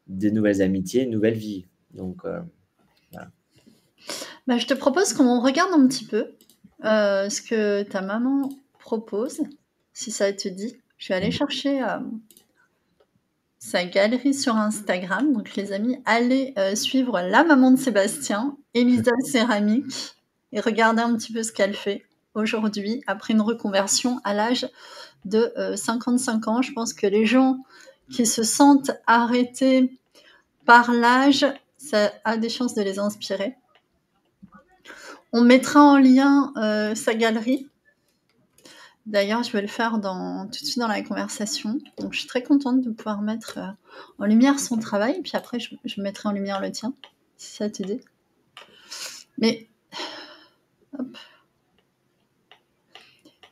des nouvelles amitiés, une nouvelle vie. Donc, voilà. Bah, je te propose qu'on regarde un petit peu ce que ta maman propose, si ça te dit. Je vais aller chercher sa galerie sur Instagram. Donc, les amis, allez suivre la maman de Sébastien, Elisa Céramique, et regarder un petit peu ce qu'elle fait aujourd'hui, après une reconversion à l'âge de 55 ans. Je pense que les gens qui se sentent arrêtés par l'âge, ça a des chances de les inspirer. On mettra en lien sa galerie. D'ailleurs, je vais le faire tout de suite dans la conversation. Donc, je suis très contente de pouvoir mettre en lumière son travail. Et puis après, je mettrai en lumière le tien, si ça te dit. Mais, hop.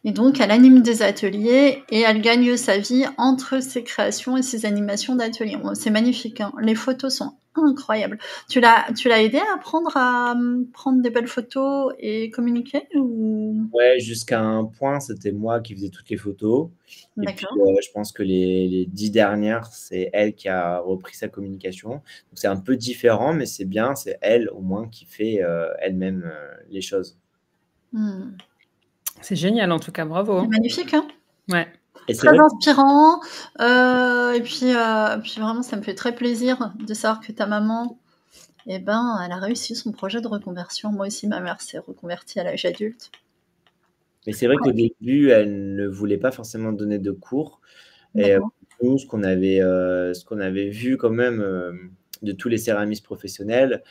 Et donc, elle anime des ateliers et elle gagne sa vie entre ses créations et ses animations d'ateliers. C'est magnifique, hein. Les photos sont incroyables. Tu l'as aidé à apprendre à prendre des belles photos et communiquer ou... Ouais, jusqu'à un point, c'était moi qui faisais toutes les photos. Et puis, je pense que les 10 dernières, c'est elle qui a repris sa communication. Donc, c'est un peu différent, mais c'est bien. C'est elle, au moins, qui fait elle-même les choses. C'est génial, en tout cas, bravo. C'est magnifique, hein? Ouais. Et très inspirant. Et puis vraiment, ça me fait très plaisir de savoir que ta maman et ben, elle a réussi son projet de reconversion. Moi aussi, ma mère s'est reconvertie à l'âge adulte. Mais c'est vrai qu'au début, elle ne voulait pas forcément donner de cours. Et D'accord. nous, ce qu'on avait vu quand même de tous les céramistes professionnels,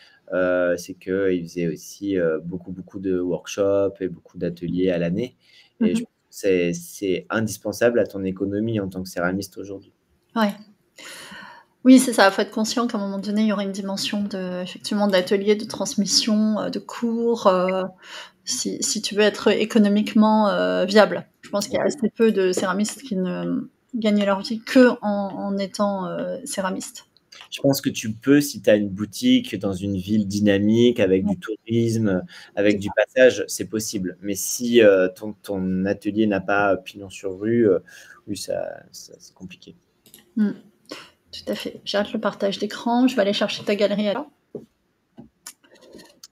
c'est qu'ils faisaient aussi beaucoup, beaucoup de workshops et beaucoup d'ateliers à l'année. Et je Mhm. pense que c'est indispensable à ton économie en tant que céramiste aujourd'hui. Ouais. Oui, c'est ça. Il faut être conscient qu'à un moment donné, il y aura une dimension effectivement, d'atelier, de transmission, de cours, si tu veux être économiquement viable. Je pense qu'il y a assez peu de céramistes qui ne gagnent leur vie en étant céramistes. Je pense que tu peux, si tu as une boutique dans une ville dynamique, avec Ouais. du tourisme, avec du passage, c'est possible. Mais si ton atelier n'a pas pignon sur rue, oui, c'est compliqué. Tout à fait. J'arrête le partage d'écran. Je vais aller chercher ta galerie alors.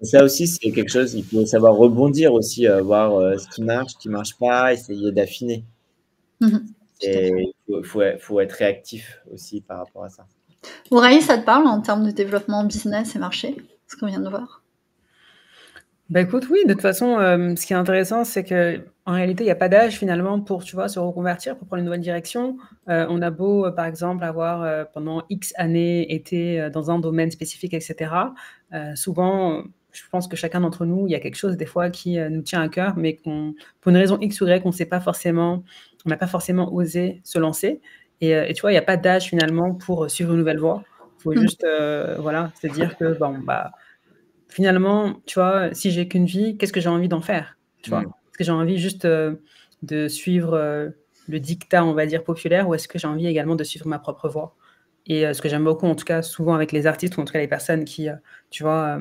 Et ça aussi, c'est quelque chose, il faut savoir rebondir aussi, voir ce qui marche pas, essayer d'affiner. Tout à fait. Il faut être réactif aussi par rapport à ça. Ouraï, ça te parle en termes de développement business et marché, ce qu'on vient de voir? Bah, écoute, oui, de toute façon, ce qui est intéressant, c'est qu'en réalité, il y a pas d'âge finalement pour, tu vois, se reconvertir, pour prendre une nouvelle direction. On a beau, par exemple, avoir, pendant X années été, dans un domaine spécifique et cetera. Souvent, je pense que chacun d'entre nous, il y a quelque chose des fois qui, nous tient à cœur, mais pour une raison X ou Y, on n'a pas forcément osé se lancer et tu vois, il y a pas d'âge finalement pour, suivre une nouvelle voie. Il faut juste, voilà, se dire que bon, bah, finalement, tu vois, si j'ai qu'une vie, qu'est-ce que j'ai envie d'en faire? Tu vois? Est-ce que j'ai envie juste, de suivre, le diktat, on va dire, populaire ou est-ce que j'ai envie également de suivre ma propre voie? Et ce que j'aime beaucoup, en tout cas, souvent avec les artistes ou en tout cas les personnes qui, tu vois,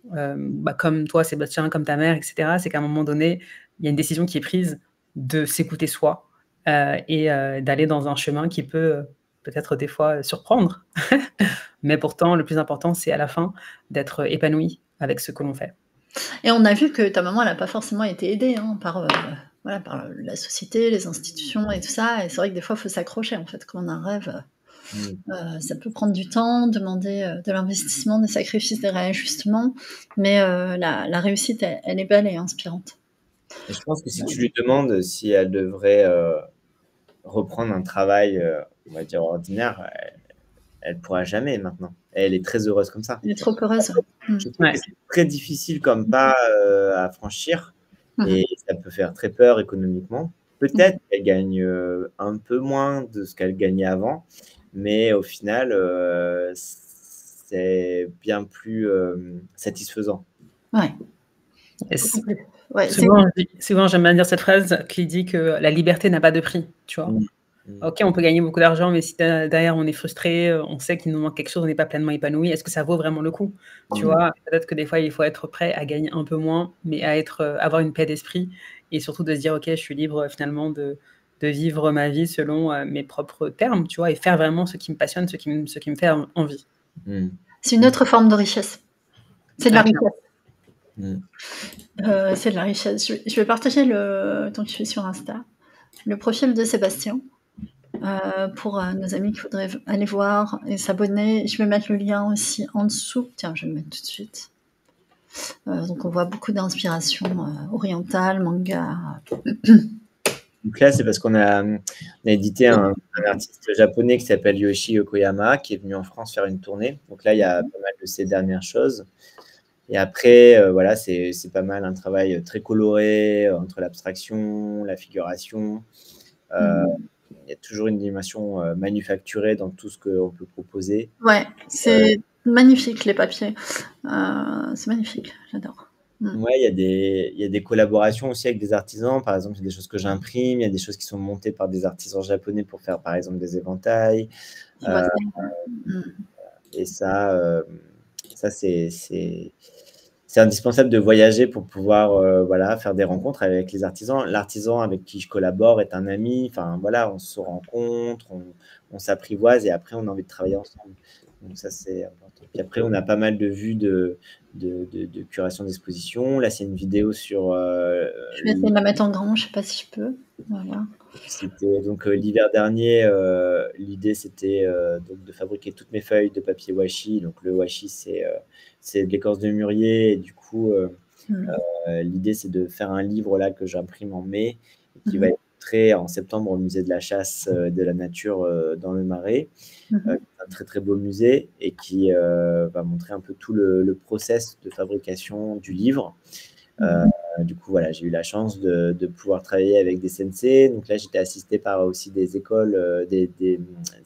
bah, comme toi, Sébastien, comme ta mère et cetera, c'est qu'à un moment donné, il y a une décision qui est prise de s'écouter soi, d'aller dans un chemin qui peut, peut-être des fois, surprendre. Mais pourtant, le plus important, c'est à la fin d'être épanoui avec ce que l'on fait. Et on a vu que ta maman, elle a pas forcément été aidée, hein, voilà, par la société, les institutions et tout ça. Et c'est vrai que des fois, il faut s'accrocher, en fait. Quand on a un rêve, ça peut prendre du temps, demander de l'investissement, des sacrifices, des réajustements. Mais la réussite, elle est belle et inspirante. Et je pense que si tu lui demandes si elle devrait reprendre un travail, on va dire ordinaire, elle pourra jamais maintenant. Elle est très heureuse comme ça. Elle est trop heureuse. Je trouve Ouais. que c'est très difficile comme pas à franchir Mhm. et ça peut faire très peur économiquement. Peut-être qu'elle gagne un peu moins de ce qu'elle gagnait avant, mais au final, c'est bien plus satisfaisant. Ouais. Et Ouais, souvent, j'aime bien dire cette phrase qui dit que la liberté n'a pas de prix, tu vois. Ok, on peut gagner beaucoup d'argent, mais si derrière on est frustré, on sait qu'il nous manque quelque chose, on n'est pas pleinement épanoui, est-ce que ça vaut vraiment le coup? Tu vois, peut-être que des fois, il faut être prêt à gagner un peu moins, mais à avoir une paix d'esprit et surtout de se dire, ok, je suis libre finalement de vivre ma vie selon mes propres termes, tu vois, et faire vraiment ce qui me passionne, ce qui me fait envie. c'est une autre forme de richesse. C'est de la richesse. Mm. C'est de la richesse. Je vais partager tant que je suis sur Insta, le profil de Sébastien pour nos amis qu'il faudrait aller voir et s'abonner. Je vais mettre le lien aussi en dessous. Tiens, je vais le mettre tout de suite. Donc on voit beaucoup d'inspiration orientale, manga. Donc là, c'est parce qu'on a édité un artiste japonais qui s'appelle Yoshi Yokoyama, qui est venu en France faire une tournée. Donc là, il y a pas mal de ces dernières choses. Et après, voilà, c'est pas mal un travail très coloré entre l'abstraction, la figuration. Il y a toujours une dimension manufacturée dans tout ce qu'on peut proposer. Ouais, c'est magnifique les papiers. C'est magnifique, j'adore. Ouais, il y a des collaborations aussi avec des artisans. Par exemple, il y a des choses que j'imprime, il y a des choses qui sont montées par des artisans japonais pour faire, par exemple, des éventails. Je vois ça. Et ça c'est indispensable de voyager pour pouvoir voilà, faire des rencontres avec les artisans. L'artisan avec qui je collabore est un ami. Enfin, voilà, on se rencontre, on s'apprivoise et après, on a envie de travailler ensemble. Donc ça, c'est important. Puis après, on a pas mal de vues de curation d'exposition. Là, c'est une vidéo sur Je vais essayer de la mettre en grand, je sais pas si je peux. Voilà. c'était donc l'hiver dernier, l'idée c'était donc de fabriquer toutes mes feuilles de papier washi. Donc le washi, c'est de l'écorce de mûrier. Et du coup, l'idée c'est de faire un livre là que j'imprime en mai et qui va être montré en septembre au musée de la chasse de la nature dans le Marais. Un très très beau musée et qui va montrer un peu tout le process de fabrication du livre. Du coup, voilà, j'ai eu la chance de pouvoir travailler avec des sensei. Donc là, j'étais assisté par aussi des écoles, des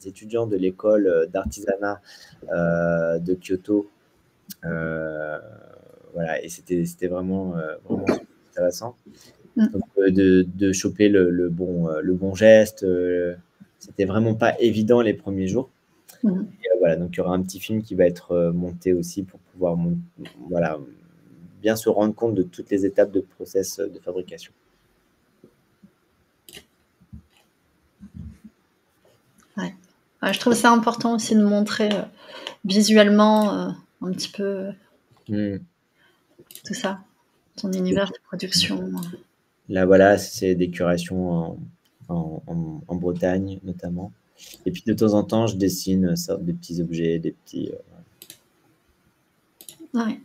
étudiants de l'école d'artisanat de Kyoto. Voilà, et c'était vraiment, vraiment super intéressant. Donc, de choper le bon geste. C'était vraiment pas évident les premiers jours. Et voilà, donc il y aura un petit film qui va être monté aussi pour pouvoir voilà, bien se rendre compte de toutes les étapes de process de fabrication. Ouais. Je trouve ça important aussi de montrer visuellement un petit peu tout ça, ton univers de production. Là, voilà, c'est des curations en Bretagne notamment. Et puis de temps en temps, je dessine des petits objets, des petits. Ouais.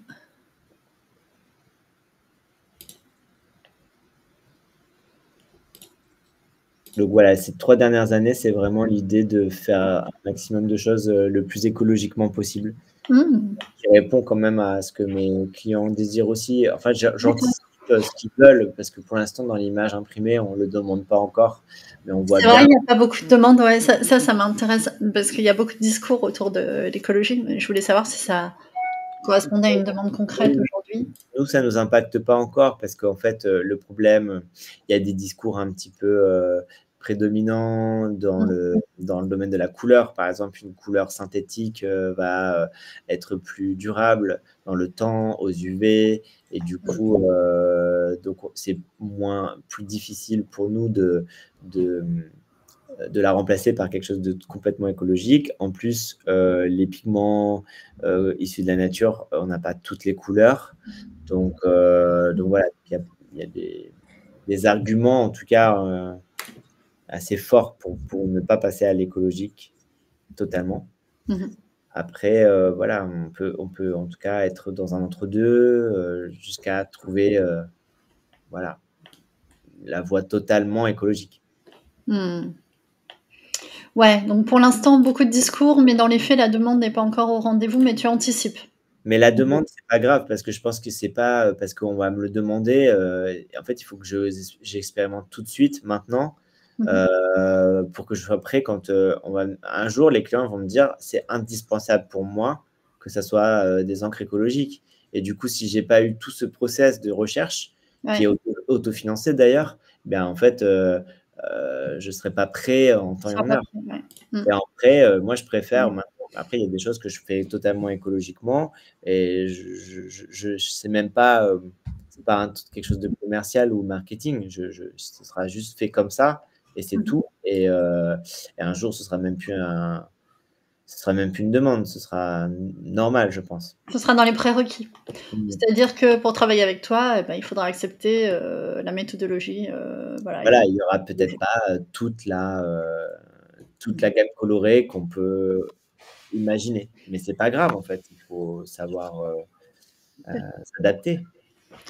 Donc voilà, ces 3 dernières années, c'est vraiment l'idée de faire un maximum de choses le plus écologiquement possible. Qui répond quand même à ce que mes clients désirent aussi. Enfin, j'anticipe ce qu'ils veulent parce que pour l'instant, dans l'image imprimée, on ne le demande pas encore. Mais on voit c'est vrai, il n'y a pas beaucoup de demandes. Ouais, ça m'intéresse parce qu'il y a beaucoup de discours autour de l'écologie. Mais je voulais savoir si ça correspondait à une demande concrète aujourd'hui. Nous, ça ne nous impacte pas encore parce qu'en fait, le problème, il y a des discours un petit peu prédominants dans le domaine de la couleur. Par exemple, une couleur synthétique va être plus durable dans le temps, aux UV. Et du coup, donc c'est plus difficile pour nous de la remplacer par quelque chose de complètement écologique. En plus, les pigments issus de la nature, on n'a pas toutes les couleurs. Donc voilà, il y a des arguments, en tout cas, assez forts pour ne pas passer à l'écologique totalement. Après, voilà, on peut en tout cas être dans un entre-deux jusqu'à trouver voilà, la voie totalement écologique. Ouais, donc pour l'instant, beaucoup de discours, mais dans les faits, la demande n'est pas encore au rendez-vous, mais tu anticipes. Mais la demande, c'est pas grave parce que je pense que c'est pas parce qu'on va me le demander. En fait, il faut que j'expérimente tout de suite, maintenant, pour que je sois prêt quand un jour, les clients vont me dire c'est indispensable pour moi que ça soit des encres écologiques. Et du coup, si j'ai pas eu tout ce process de recherche, qui est autofinancé d'ailleurs, ben en fait, je serai pas prêt en temps et en heure. Et après, moi, je préfère maintenant. Après, il y a des choses que je fais totalement écologiquement et je sais même pas, c'est pas quelque chose de commercial ou marketing. Ce sera juste fait comme ça et c'est tout. Et un jour, ce sera même plus une demande, ce sera normal, je pense. Ce sera dans les prérequis. C'est-à-dire que pour travailler avec toi, eh ben, il faudra accepter la méthodologie. Voilà, il y aura peut-être pas toute la gamme colorée qu'on peut imaginer. Mais c'est pas grave, en fait. Il faut savoir s'adapter.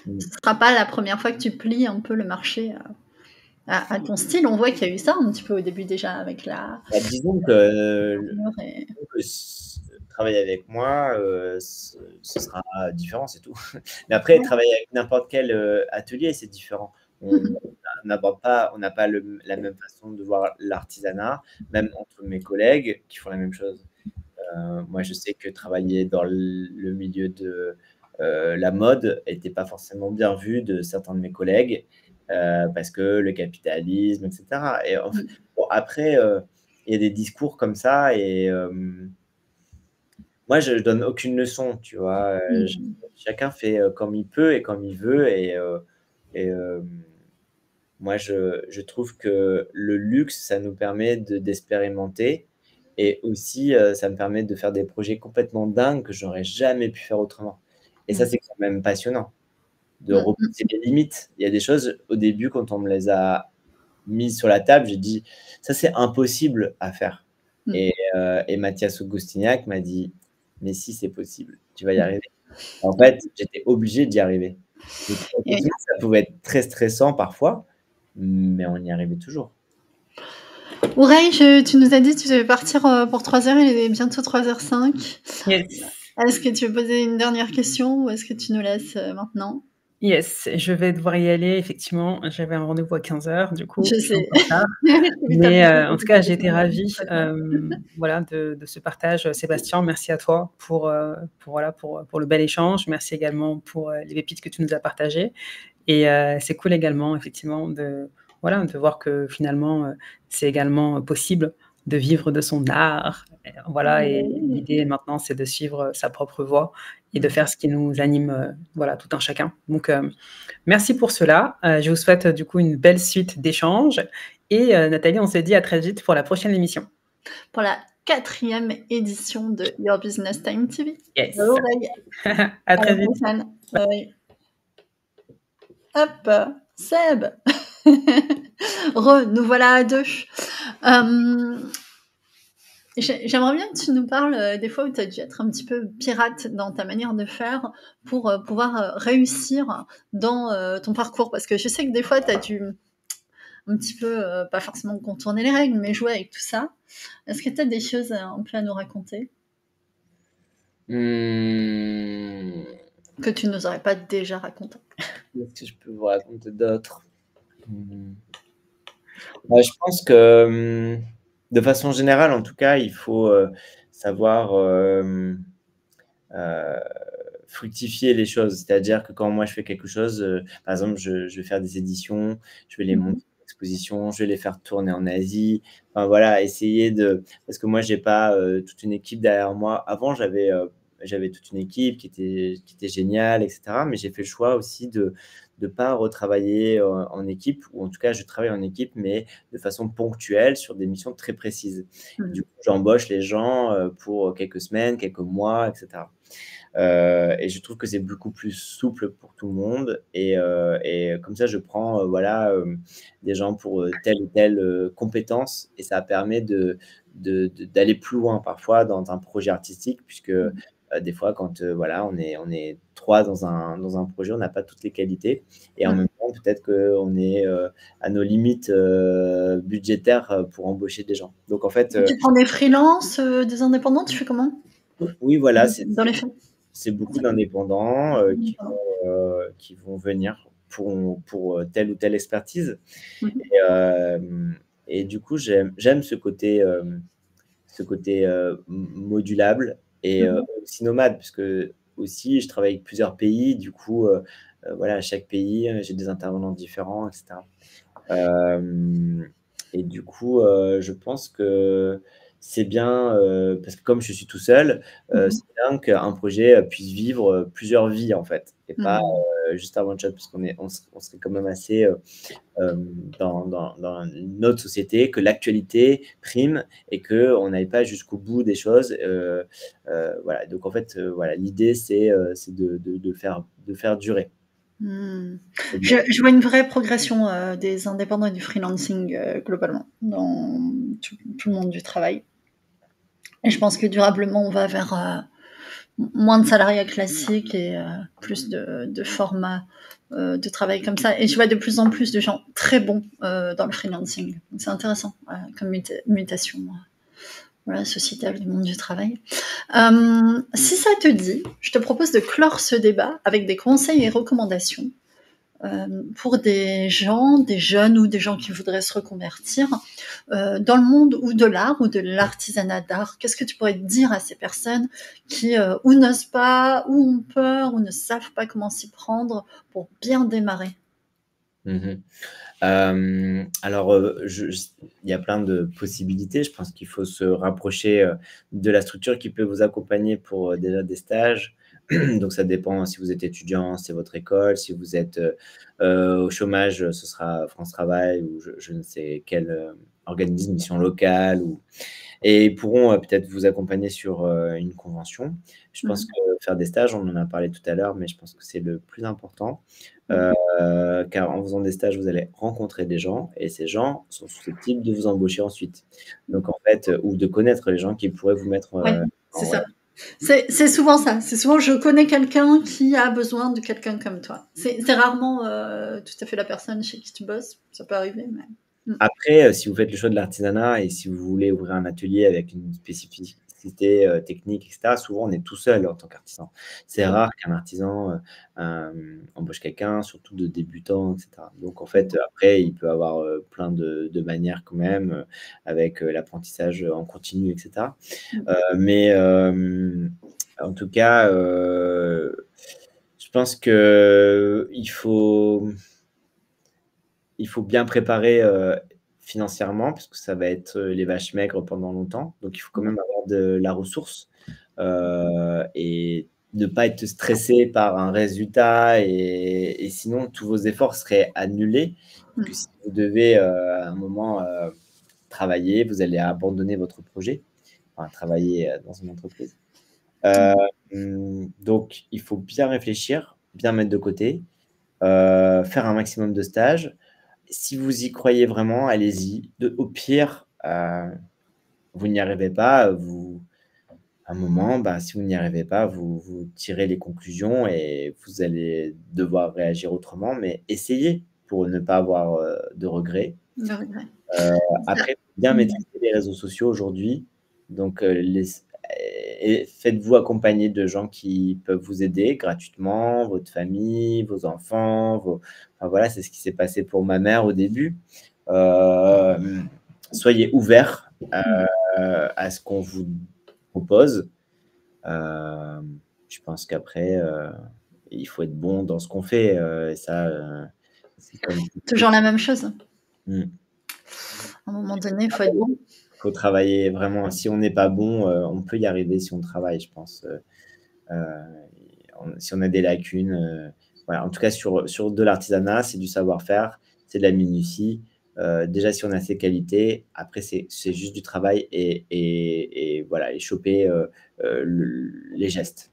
Ce ne sera pas la première fois que tu plies un peu le marché à ton style. On voit qu'il y a eu ça un petit peu au début déjà avec la. Disons que travailler avec moi, ce sera différent, c'est tout. Mais après, travailler avec n'importe quel atelier, c'est différent. On n'a pas la même façon de voir l'artisanat, même entre mes collègues qui font la même chose. Moi, je sais que travailler dans le milieu de la mode n'était pas forcément bien vu de certains de mes collègues parce que le capitalisme, etc. Et bon, après, il y a des discours comme ça et moi, je ne donne aucune leçon, tu vois. Chacun fait comme il peut et comme il veut. Et moi, je trouve que le luxe, ça nous permet d'expérimenter Et aussi, ça me permet de faire des projets complètement dingues que j'aurais jamais pu faire autrement. Et ça, Mmh. c'est quand même passionnant de Mmh mh. repousser les limites. Il y a des choses, au début, quand on me les a mises sur la table, j'ai dit: «Ça, c'est impossible à faire». Mmh. Et Mathias Augustiniak m'a dit: «Mais si, c'est possible, tu vas y Mmh. arriver». En fait, j'étais obligé d'y arriver. Donc Et effectivement, ça pouvait être très stressant parfois, mais on y arrivait toujours. Houreye, tu nous as dit que tu devais partir, pour 3 heures, il est bientôt 3h05. Yes. Est-ce que tu veux poser une dernière question ou est-ce que tu nous laisses, maintenant? Yes, je vais devoir y aller effectivement. J'avais un rendez-vous à 15h du coup, Je je suis un sais. peu en retard. Oui, tu as Mais, bien fait de en tout poser cas, ta j'ai été question avant ravie, l'entretien. voilà, de ce partage, Sébastien. Merci à toi pour voilà, pour le bel échange. Merci également pour, les pépites que tu nous as partagées et c'est cool également effectivement de voilà, de voir que finalement, c'est également possible de vivre de son art. Et voilà et Oui. l'idée maintenant, c'est de suivre, sa propre voie et de Mmh. faire ce qui nous anime, voilà, tout un chacun. Donc, merci pour cela. Je vous souhaite, du coup, une belle suite d'échanges et Nathalie, on se dit à très vite pour la prochaine émission. Pour la 4e édition de Your Business Time TV. Bye Yes. Houreye. À À la très vite. prochaine. Oui. Hop, Seb. Nous voilà à 2. J'aimerais bien que tu nous parles, des fois où tu as dû être un petit peu pirate dans ta manière de faire pour, pouvoir, réussir dans, ton parcours. Parce que je sais que des fois tu as dû un petit peu, pas forcément contourner les règles, mais jouer avec tout ça. Est-ce que tu as des choses, un peu à nous raconter? Mmh, Que tu nous aurais pas déjà raconté? qu'est-ce que je peux vous raconter d'autre? Mmh. Bah, je pense que, de façon générale, en tout cas, il faut, savoir, heu, fructifier les choses. C'est-à-dire que quand moi je fais quelque chose, par exemple, je vais faire des éditions, je vais les Mmh mh. montrer en exposition, je vais les faire tourner en Asie. Enfin voilà, essayer de parce que moi j'ai pas, toute une équipe derrière moi. Avant j'avais toute une équipe qui était géniale et cetera, mais j'ai fait le choix aussi de pas retravailler, en équipe ou en tout cas je travaille en équipe, mais de façon ponctuelle sur des missions très précises. Et Mmh. du coup, j'embauche les gens, pour quelques semaines, quelques mois et cetera. Et je trouve que c'est beaucoup plus souple pour tout le monde et comme ça, je prends, voilà, des gens pour, telle ou telle, compétence et ça permet d'aller plus loin parfois dans un projet artistique puisque, Mmh. des fois quand, voilà, on est 3 dans un projet, on n'a pas toutes les qualités et en Mmh. même temps, peut-être qu'on est, à nos limites, budgétaires, pour embaucher des gens. Donc en fait, Tu prends des freelances, des indépendants, tu fais comment? oui, voilà, c'est Dans les faits? c'est beaucoup d'indépendants, D'accord. qui vont venir pour, telle ou telle expertise Mmh mh. et du coup, j'aime ce côté, modulable et Mmh mh. aussi nomade puisque aussi je travaille avec plusieurs pays. Du coup, voilà, à chaque pays, j'ai des intervenants différents et cetera. Hem Et du coup, je pense que c'est bien, parce que comme je suis tout seul, Mmh mh. c'est bien qu'un projet, puisse vivre, plusieurs vies, en fait et pas, Mmh. juste un one shot parce on serait quand même assez, dans une autre société que l'actualité prime et qu'on n'aille pas jusqu'au bout des choses, voilà. Donc en fait, voilà, l'idée c'est de faire durer. Mmh. Je vois une vraie progression, des indépendants et du freelancing, globalement, dans tout le monde du travail et je pense que durablement, on va vers, moins de salariat classique et plus de formats, de travail comme ça et je vois de plus en plus de gens très bons, dans le freelancing. Donc c'est intéressant, comme mutation, voilà, sociétale du monde du travail. Si ça te dit, je te propose de clore ce débat avec des conseils et recommandations, pour des gens, des jeunes ou des gens qui voudraient se reconvertir, dans le monde ou de l'art ou de l'artisanat d'art. Qu'est-ce que tu pourrais dire à ces personnes qui, ou n'osent pas, ou ont peur, ou ne savent pas comment s'y prendre pour bien démarrer? Mmh. Alors, il y a plein de possibilités. Je pense qu'il faut se rapprocher, de la structure qui peut vous accompagner pour, déjà des stages. Donc ça dépend si vous êtes étudiant, c'est votre école. Si vous êtes, au chômage, ce sera France Travail ou je ne sais quelle, organisent une mission locale et ils pourront peut-être vous accompagner sur une convention. Je pense que faire des stages, on en a parlé tout à l'heure, mais je pense que c'est le plus important. Car en faisant des stages, vous allez rencontrer des gens et ces gens sont susceptibles de vous embaucher ensuite. Donc en fait, ou de connaître les gens qui pourraient vous mettre Oui, c'est ça. C'est souvent ça. C'est souvent je connais quelqu'un qui a besoin de quelqu'un comme toi. C'est rarement tout à fait la personne chez qui tu bosses. Ça peut arriver, mais. Après, si vous faites le choix de l'artisanat et si vous voulez ouvrir un atelier avec une spécificité technique, etc., souvent on est tout seul en tant qu'artisan. C'est rare qu'un artisan embauche quelqu'un, surtout de débutant, etc. Donc en fait, après, il peut avoir plein de manières quand même, avec l'apprentissage en continu, etc. Mais en tout cas, je pense qu'il faut bien préparer financièrement, parce que ça va être les vaches maigres pendant longtemps. Donc, il faut quand même avoir de la ressource et ne pas être stressé par un résultat. Et sinon, tous vos efforts seraient annulés. Parce que si vous devez à un moment travailler, vous allez abandonner votre projet, enfin, travailler dans une entreprise. Donc, il faut bien réfléchir, bien mettre de côté, faire un maximum de stages. Si vous y croyez vraiment, allez-y. Au pire, vous n'y arrivez pas, à un moment, si vous n'y arrivez pas, vous tirez les conclusions et vous allez devoir réagir autrement, mais essayez pour ne pas avoir de regrets. De regret. Après, bien maîtriser les réseaux sociaux aujourd'hui. Donc, faites-vous accompagner de gens qui peuvent vous aider gratuitement, votre famille, vos enfants. Enfin, voilà, c'est ce qui s'est passé pour ma mère au début. Soyez ouverts à ce qu'on vous propose. Je pense qu'après, il faut être bon dans ce qu'on fait. Et ça, c'est comme toujours la même chose. À un moment donné, il faut être bon. Il faut travailler vraiment. Si on n'est pas bon, on peut y arriver si on travaille, je pense. Si on a des lacunes. Voilà. En tout cas, sur de l'artisanat, c'est du savoir-faire, c'est de la minutie. Déjà, si on a ces qualités, après, c'est juste du travail et voilà, et choper les gestes.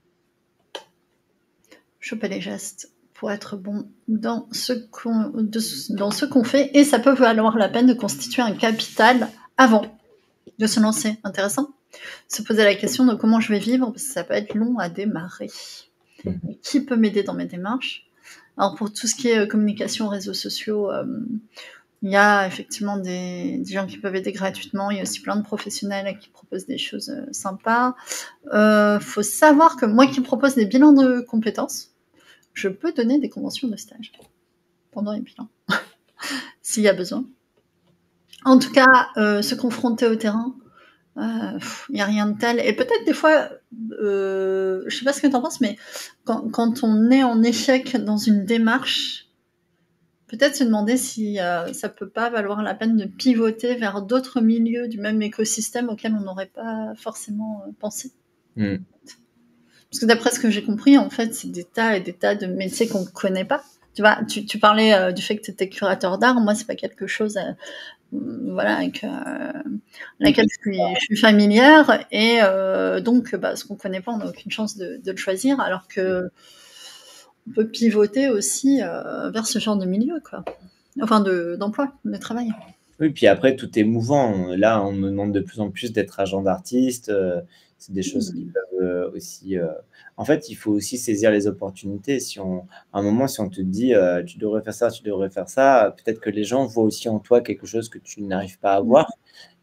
Choper les gestes pour être bon dans ce qu'on fait. Et ça peut valoir la peine de constituer un capital avant de se lancer. Intéressant. Se poser la question de comment je vais vivre, parce que ça peut être long à démarrer. Et qui peut m'aider dans mes démarches? Alors, pour tout ce qui est communication, réseaux sociaux, il y a effectivement des gens qui peuvent aider gratuitement. Il y a aussi plein de professionnels qui proposent des choses sympas. Faut savoir que moi qui propose des bilans de compétences, je peux donner des conventions de stage pendant les bilans, s'il y a besoin. En tout cas, se confronter au terrain, il n'y a rien de tel. Et peut-être des fois, je ne sais pas ce que tu en penses, mais quand on est en échec dans une démarche, peut-être se demander si ça ne peut pas valoir la peine de pivoter vers d'autres milieux du même écosystème auquel on n'aurait pas forcément pensé. Parce que d'après ce que j'ai compris, en fait, c'est des tas et des tas de métiers qu'on ne connaît pas. Tu vois, tu parlais du fait que tu étais curateur d'art. Moi, c'est pas quelque chose voilà, avec laquelle je suis familière. Et donc, ce qu'on ne connaît pas, on n'a aucune chance de le choisir. Alors que on peut pivoter aussi vers ce genre de milieu, quoi. Enfin, d'emploi, de travail. Oui, puis après, tout est mouvant. Là, on me demande de plus en plus d'être agent d'artiste. C'est des choses qui peuvent aussi... En fait, il faut aussi saisir les opportunités. À un moment, si on te dit tu devrais faire ça, peut-être que les gens voient aussi en toi quelque chose que tu n'arrives pas à voir.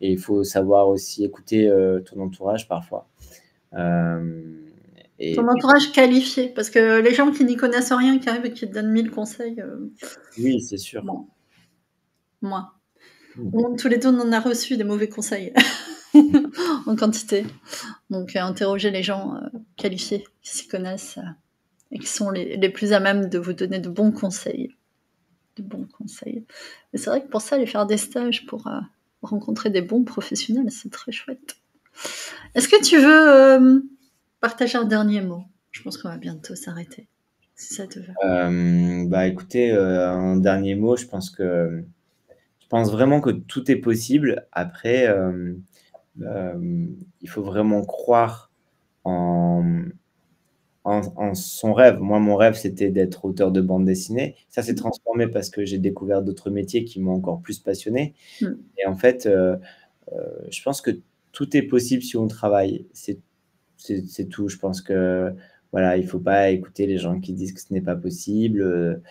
Et il faut savoir aussi écouter ton entourage parfois. Ton entourage qualifié, parce que les gens qui n'y connaissent rien, qui arrivent et qui te donnent 1000 conseils... Oui, c'est sûr. Bon. Moi. Tous les deux, on en a reçu des mauvais conseils en quantité. Donc, interroger les gens qualifiés qui s'y connaissent et qui sont les plus à même de vous donner de bons conseils. Et c'est vrai que pour ça, aller faire des stages pour rencontrer des bons professionnels, c'est très chouette. Est-ce que tu veux partager un dernier mot? Je pense qu'on va bientôt s'arrêter, si ça te va. Écoutez, un dernier mot, je pense pense vraiment que tout est possible. Après, il faut vraiment croire en en son rêve. Moi, mon rêve, c'était d'être auteur de bande dessinée. Ça s'est transformé parce que j'ai découvert d'autres métiers qui m'ont encore plus passionné Mmh. et en fait, je pense que tout est possible si on travaille. C'est tout. Je pense que, voilà, il faut pas écouter les gens qui disent que ce n'est pas possible,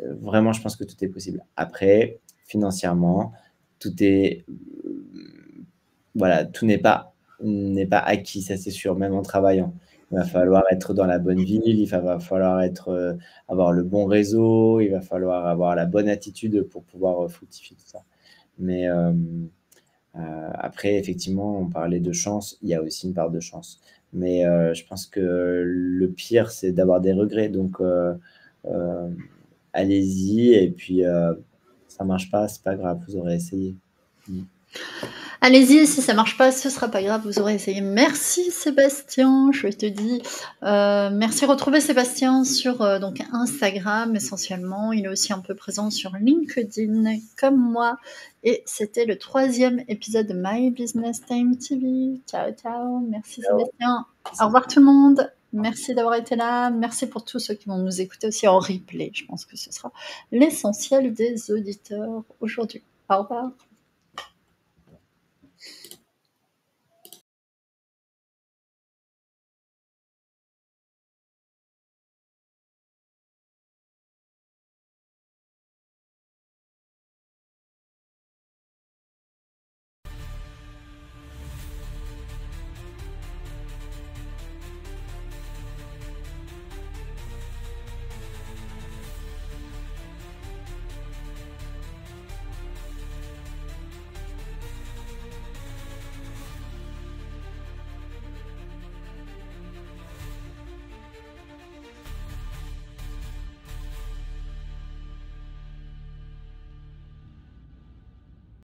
vraiment, je pense que tout est possible. Après, financièrement, tout est, voilà, tout n'est pas acquis, ça c'est sûr, même en travaillant. Il va falloir être dans la bonne ville, va falloir être, avoir le bon réseau, il va falloir avoir la bonne attitude pour pouvoir, fructifier tout ça. Mais, après effectivement, on parlait de chance, il y a aussi une part de chance. Mais, je pense que le pire, c'est d'avoir des regrets donc, hem, allez-y et puis, ça marche pas, c'est pas grave, vous aurez essayé. Mmh. Allez-y, si ça marche pas, ce sera pas grave, vous aurez essayé. Merci Sébastien, je te dis, merci. Retrouvez Sébastien sur, donc Instagram essentiellement. Il est aussi un peu présent sur LinkedIn comme moi et c'était le 3e épisode de My Business Time TV. Ciao, ciao. Merci Sébastien. Au revoir tout le monde. Merci d'avoir été là. Merci pour tous ceux qui vont nous écouter aussi en replay. Je pense que ce sera l'essentiel des auditeurs aujourd'hui. Au revoir.